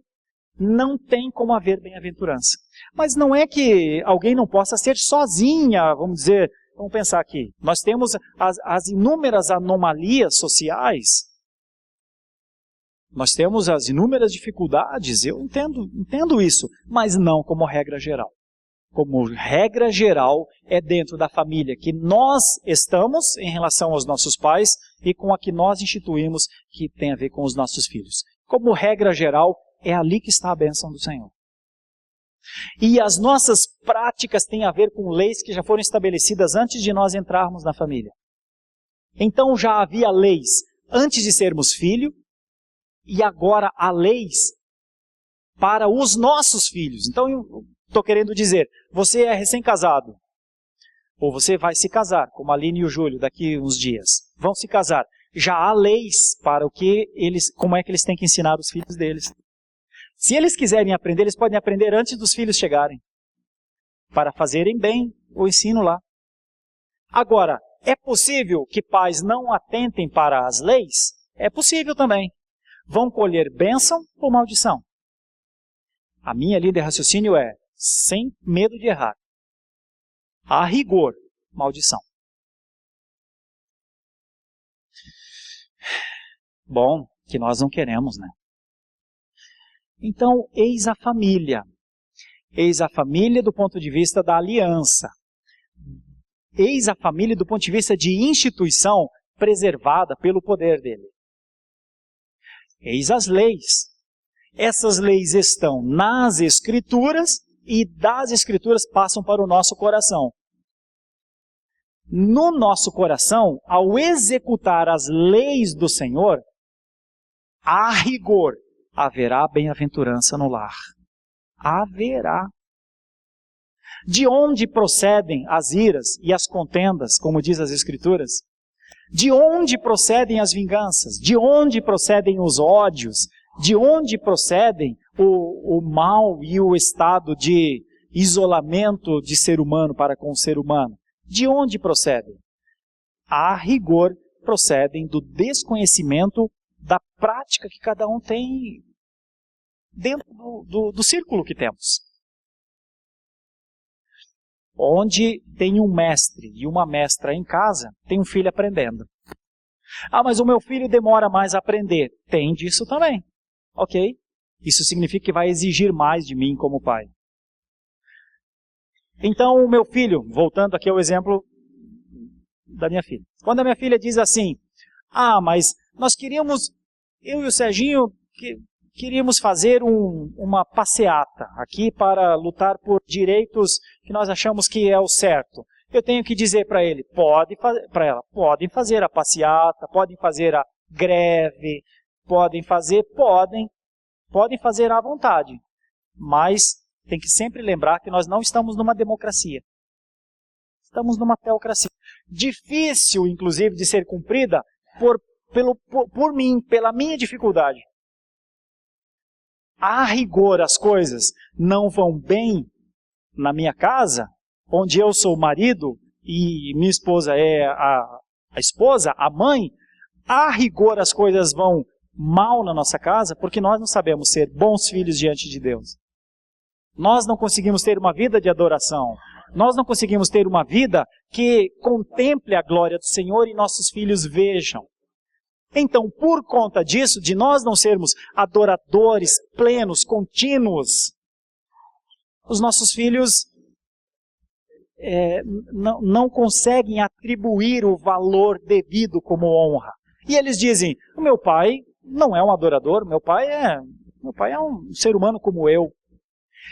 não tem como haver bem-aventurança. Mas não é que alguém não possa ser sozinha, vamos dizer, vamos pensar aqui. Nós temos as inúmeras anomalias sociais, nós temos as inúmeras dificuldades, eu entendo isso, mas não como regra geral. Como regra geral, é dentro da família que nós estamos em relação aos nossos pais e com a que nós instituímos que tem a ver com os nossos filhos. Como regra geral, é ali que está a bênção do Senhor. E as nossas práticas têm a ver com leis que já foram estabelecidas antes de nós entrarmos na família. Então já havia leis antes de sermos filho, e agora há leis para os nossos filhos. Então eu estou querendo dizer, você é recém-casado, ou você vai se casar, como a Aline e o Júlio daqui uns dias, vão se casar. Já há leis para como é que eles têm que ensinar os filhos deles. Se eles quiserem aprender, eles podem aprender antes dos filhos chegarem, para fazerem bem o ensino lá. Agora, é possível que pais não atentem para as leis? É possível também. Vão colher bênção ou maldição? A minha linha de raciocínio é, sem medo de errar, a rigor, maldição. Bom, que nós não queremos, né? Então, eis a família. Eis a família do ponto de vista da aliança. Eis a família do ponto de vista de instituição preservada pelo poder dele. Eis as leis. Essas leis estão nas Escrituras e das Escrituras passam para o nosso coração. No nosso coração, ao executar as leis do Senhor, a rigor, haverá bem-aventurança no lar. Haverá. De onde procedem as iras e as contendas, como diz as Escrituras? De onde procedem as vinganças? De onde procedem os ódios? De onde procedem o mal e o estado de isolamento de ser humano para com o ser humano? De onde procedem? A rigor, procedem do desconhecimento da prática que cada um tem dentro do círculo que temos. Onde tem um mestre e uma mestra em casa, tem um filho aprendendo. Ah, mas o meu filho demora mais a aprender. Tem disso também. Ok? Isso significa que vai exigir mais de mim como pai. Então o meu filho, voltando aqui ao exemplo da minha filha. Quando a minha filha diz assim, mas nós queríamos, eu e o Serginho, queríamos fazer uma passeata aqui para lutar por direitos que nós achamos que é o certo. Eu tenho que dizer para ele, podem fazer a passeata, podem fazer a greve, podem fazer à vontade. Mas tem que sempre lembrar que nós não estamos numa democracia. Estamos numa teocracia. Difícil, inclusive, de ser cumprida por mim, pela minha dificuldade. A rigor, as coisas não vão bem na minha casa, onde eu sou o marido e minha esposa é a esposa, a mãe. A rigor, as coisas vão mal na nossa casa porque nós não sabemos ser bons filhos diante de Deus. Nós não conseguimos ter uma vida de adoração. Nós não conseguimos ter uma vida que contemple a glória do Senhor e nossos filhos vejam. Então, por conta disso, de nós não sermos adoradores plenos, contínuos, os nossos filhos não conseguem atribuir o valor devido como honra. E eles dizem, o meu pai não é um adorador, meu pai é um ser humano como eu.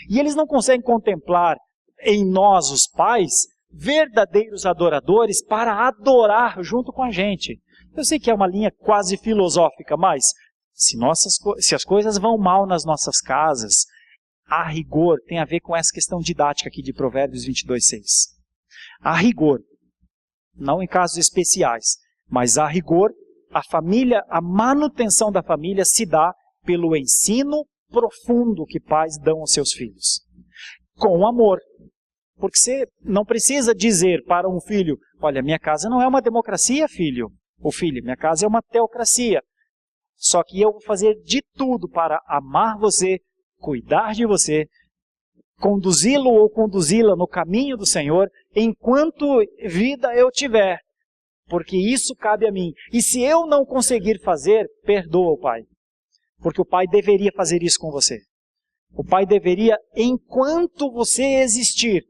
E eles não conseguem contemplar em nós, os pais, verdadeiros adoradores para adorar junto com a gente. Eu sei que é uma linha quase filosófica, mas se as coisas vão mal nas nossas casas, a rigor tem a ver com essa questão didática aqui de Provérbios 22:6. A rigor, não em casos especiais, mas a rigor, a manutenção da família se dá pelo ensino profundo que pais dão aos seus filhos. Com amor. Porque você não precisa dizer para um filho, olha, minha casa não é uma democracia, filho. Ou filha, minha casa é uma teocracia. Só que eu vou fazer de tudo para amar você, cuidar de você, conduzi-lo ou conduzi-la no caminho do Senhor, enquanto vida eu tiver. Porque isso cabe a mim. E se eu não conseguir fazer, perdoa o pai. Porque o pai deveria fazer isso com você. O pai deveria, enquanto você existir,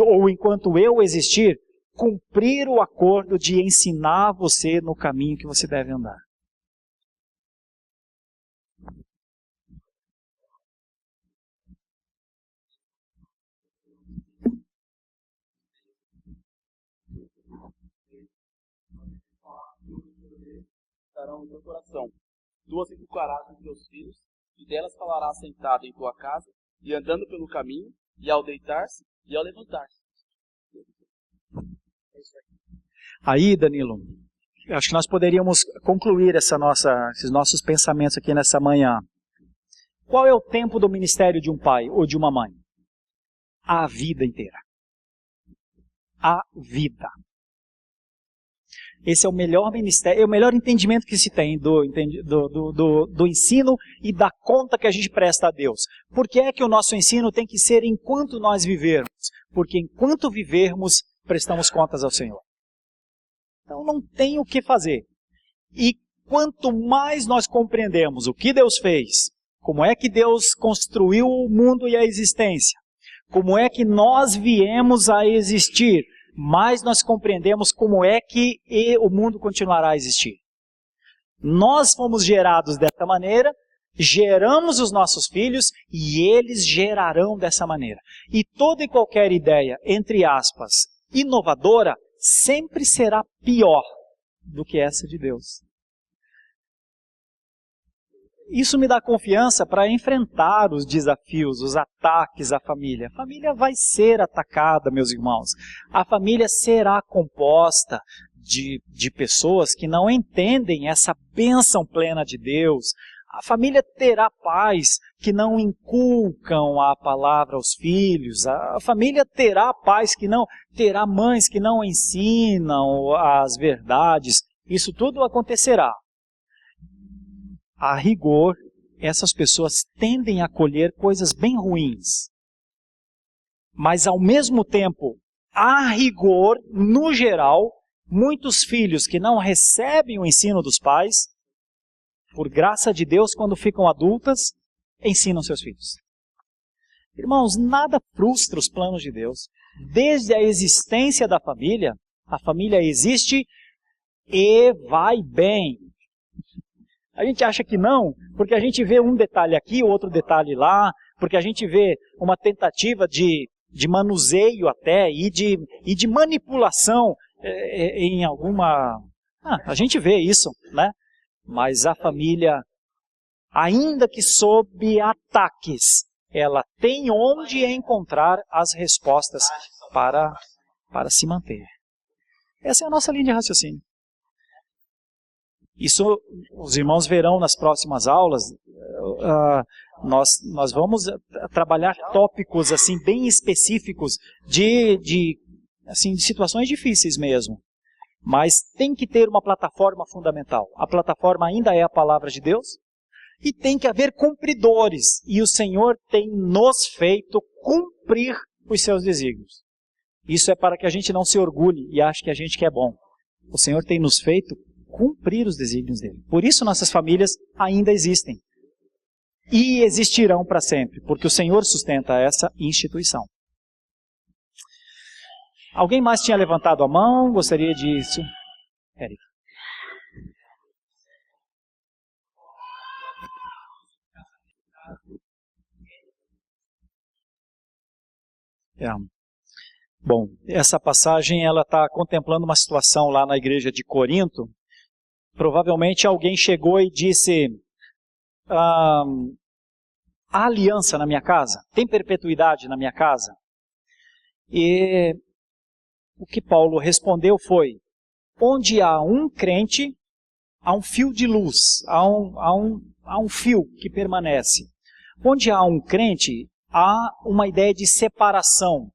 ou enquanto eu existir, cumprir o acordo de ensinar você no caminho que você deve andar. Estarão no teu coração. Tu as inculcarás nos teus filhos, e delas falarás sentado em tua casa, e andando pelo caminho, e ao deitar-se, e ao levantar-se. Aí, Danilo, acho que nós poderíamos concluir esses nossos pensamentos aqui nessa manhã. Qual é o tempo do ministério de um pai ou de uma mãe? A vida inteira. A vida. Esse é o melhor ministério, é o melhor entendimento que se tem do ensino e da conta que a gente presta a Deus. Por que é que o nosso ensino tem que ser enquanto nós vivermos? Porque enquanto vivermos, prestamos contas ao Senhor. Então não tem o que fazer. E quanto mais nós compreendemos o que Deus fez, como é que Deus construiu o mundo e a existência, como é que nós viemos a existir, mais nós compreendemos como é que o mundo continuará a existir. Nós fomos gerados dessa maneira, geramos os nossos filhos e eles gerarão dessa maneira. E toda e qualquer ideia, entre aspas, inovadora, sempre será pior do que essa de Deus. Isso me dá confiança para enfrentar os desafios, os ataques à família. A família vai ser atacada, meus irmãos. A família será composta de pessoas que não entendem essa bênção plena de Deus. A família terá pais que não inculcam a palavra aos filhos. A família terá pais que não, terá mães que não ensinam as verdades. Isso tudo acontecerá. A rigor, essas pessoas tendem a colher coisas bem ruins. Mas, ao mesmo tempo, a rigor, no geral, muitos filhos que não recebem o ensino dos pais, por graça de Deus, quando ficam adultas, ensinam seus filhos. Irmãos, nada frustra os planos de Deus. Desde a existência da família, A família existe e vai bem. A gente acha que não, porque a gente vê um detalhe aqui, outro detalhe lá, porque a gente vê uma tentativa de manuseio até e de manipulação em alguma... a gente vê isso, né? Mas a família, ainda que sob ataques, ela tem onde encontrar as respostas para se manter. Essa é a nossa linha de raciocínio. Isso os irmãos verão nas próximas aulas. Nós vamos trabalhar tópicos assim bem específicos de situações difíceis mesmo. Mas tem que ter uma plataforma fundamental. A plataforma ainda é a palavra de Deus. E tem que haver cumpridores. E o Senhor tem nos feito cumprir os seus desígnios. Isso é para que a gente não se orgulhe e ache que a gente que é bom. O Senhor tem nos feito cumprir os desígnios dele. Por isso nossas famílias ainda existem. E existirão para sempre, porque o Senhor sustenta essa instituição. Alguém mais tinha levantado a mão? Gostaria disso? Eric. Bom, essa passagem ela está contemplando uma situação lá na igreja de Corinto. Provavelmente alguém chegou e disse: há aliança na minha casa? Tem perpetuidade na minha casa? E o que Paulo respondeu foi: onde há um crente, há um fio de luz, há um fio que permanece. Onde há um crente, há uma ideia de separação.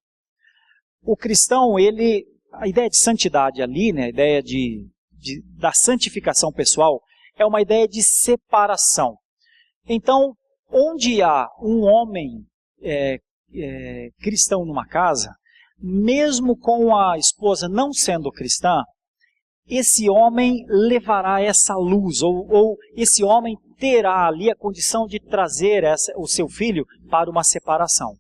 O cristão, a ideia de santidade ali, né, a ideia da santificação pessoal, é uma ideia de separação. Então, onde há um homem cristão numa casa, mesmo com a esposa não sendo cristã, esse homem levará essa luz, ou esse homem terá ali a condição de trazer o seu filho para uma separação.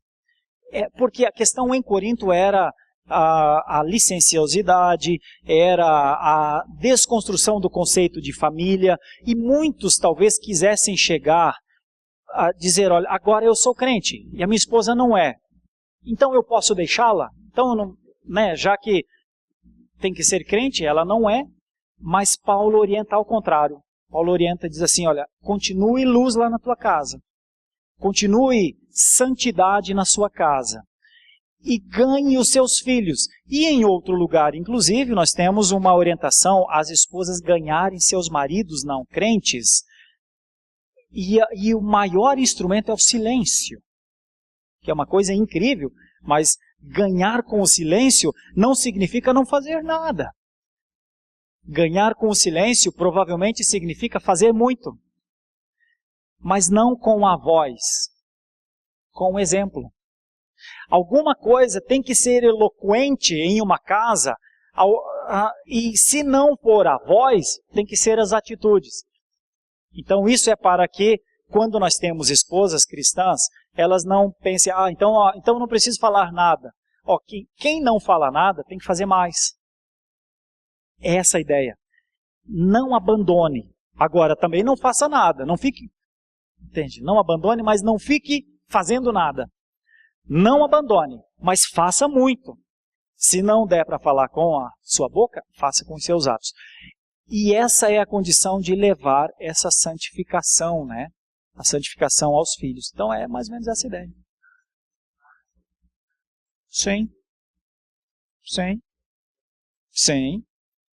Porque a questão em Corinto era a licenciosidade, era a desconstrução do conceito de família, e muitos talvez quisessem chegar a dizer: olha, agora eu sou crente e a minha esposa não é, então eu posso deixá-la? Então, não, né, já que tem que ser crente, ela não é. Mas Paulo orienta ao contrário. Paulo orienta e diz assim: olha, continue luz lá na tua casa, continue santidade na sua casa, e ganhe os seus filhos. E em outro lugar, inclusive, nós temos uma orientação às esposas ganharem seus maridos não crentes, e o maior instrumento é o silêncio, que é uma coisa incrível, mas ganhar com o silêncio não significa não fazer nada. Ganhar com o silêncio provavelmente significa fazer muito, mas não com a voz, com o exemplo. Alguma coisa tem que ser eloquente em uma casa, e se não for a voz, tem que ser as atitudes. Então isso é para que, quando nós temos esposas cristãs, elas não pensem: então eu não preciso falar nada. Quem não fala nada tem que fazer mais. É essa a ideia. Não abandone. Agora, também não faça nada. Não fique... Entende? Não abandone, mas não fique fazendo nada. Não abandone, mas faça muito. Se não der para falar com a sua boca, faça com os seus atos. E essa é a condição de levar essa santificação, né? A santificação aos filhos. Então é mais ou menos essa ideia. Sim. Sim. Sim.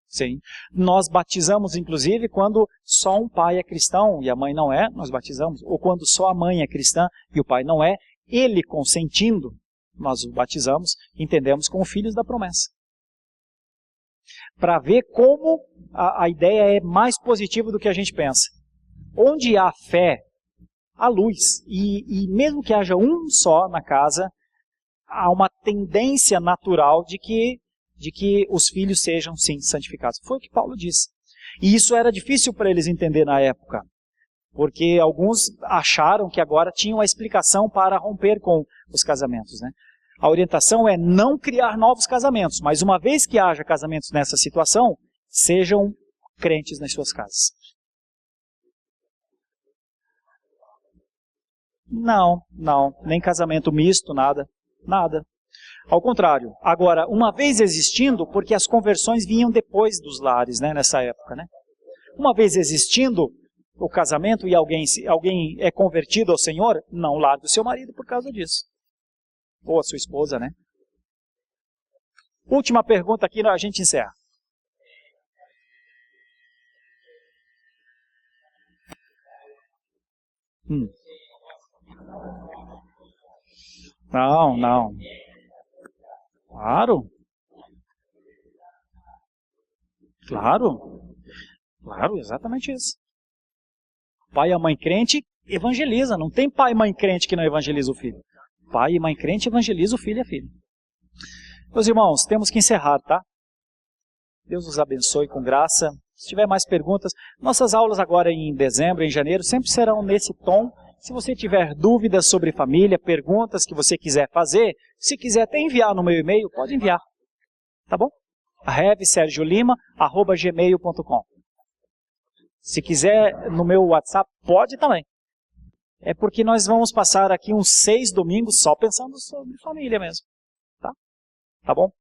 Sim. Nós batizamos, inclusive, quando só um pai é cristão e a mãe não é, nós batizamos. Ou quando só a mãe é cristã e o pai não é, ele consentindo, nós o batizamos, entendemos como filhos da promessa. Para ver como a ideia é mais positiva do que a gente pensa. Onde há fé, há luz. E mesmo que haja um só na casa, há uma tendência natural de que os filhos sejam, sim, santificados. Foi o que Paulo disse. E isso era difícil para eles entender na época, porque alguns acharam que agora tinham a explicação para romper com os casamentos, né? A orientação é não criar novos casamentos, mas uma vez que haja casamentos nessa situação, sejam crentes nas suas casas. Não, nem casamento misto, nada. Ao contrário, agora, uma vez existindo, porque as conversões vinham depois dos lares, né, nessa época, né? Uma vez existindo o casamento e alguém é convertido ao Senhor, não largue o seu marido por causa disso. Ou a sua esposa, né? Última pergunta aqui, a gente encerra. Não. Claro, exatamente isso. O pai e a mãe crente evangeliza. Não tem pai e mãe crente que não evangeliza o filho. Pai e mãe crente evangeliza o filho e a filha. Meus irmãos, temos que encerrar, tá? Deus os abençoe com graça. Se tiver mais perguntas, nossas aulas agora em dezembro, em janeiro, sempre serão nesse tom. Se você tiver dúvidas sobre família, perguntas que você quiser fazer, se quiser até enviar no meu e-mail, pode enviar. Tá bom? revsergiolima@gmail.com. Se quiser no meu WhatsApp, pode também. É porque nós vamos passar aqui uns 6 domingos só pensando sobre família mesmo. Tá bom?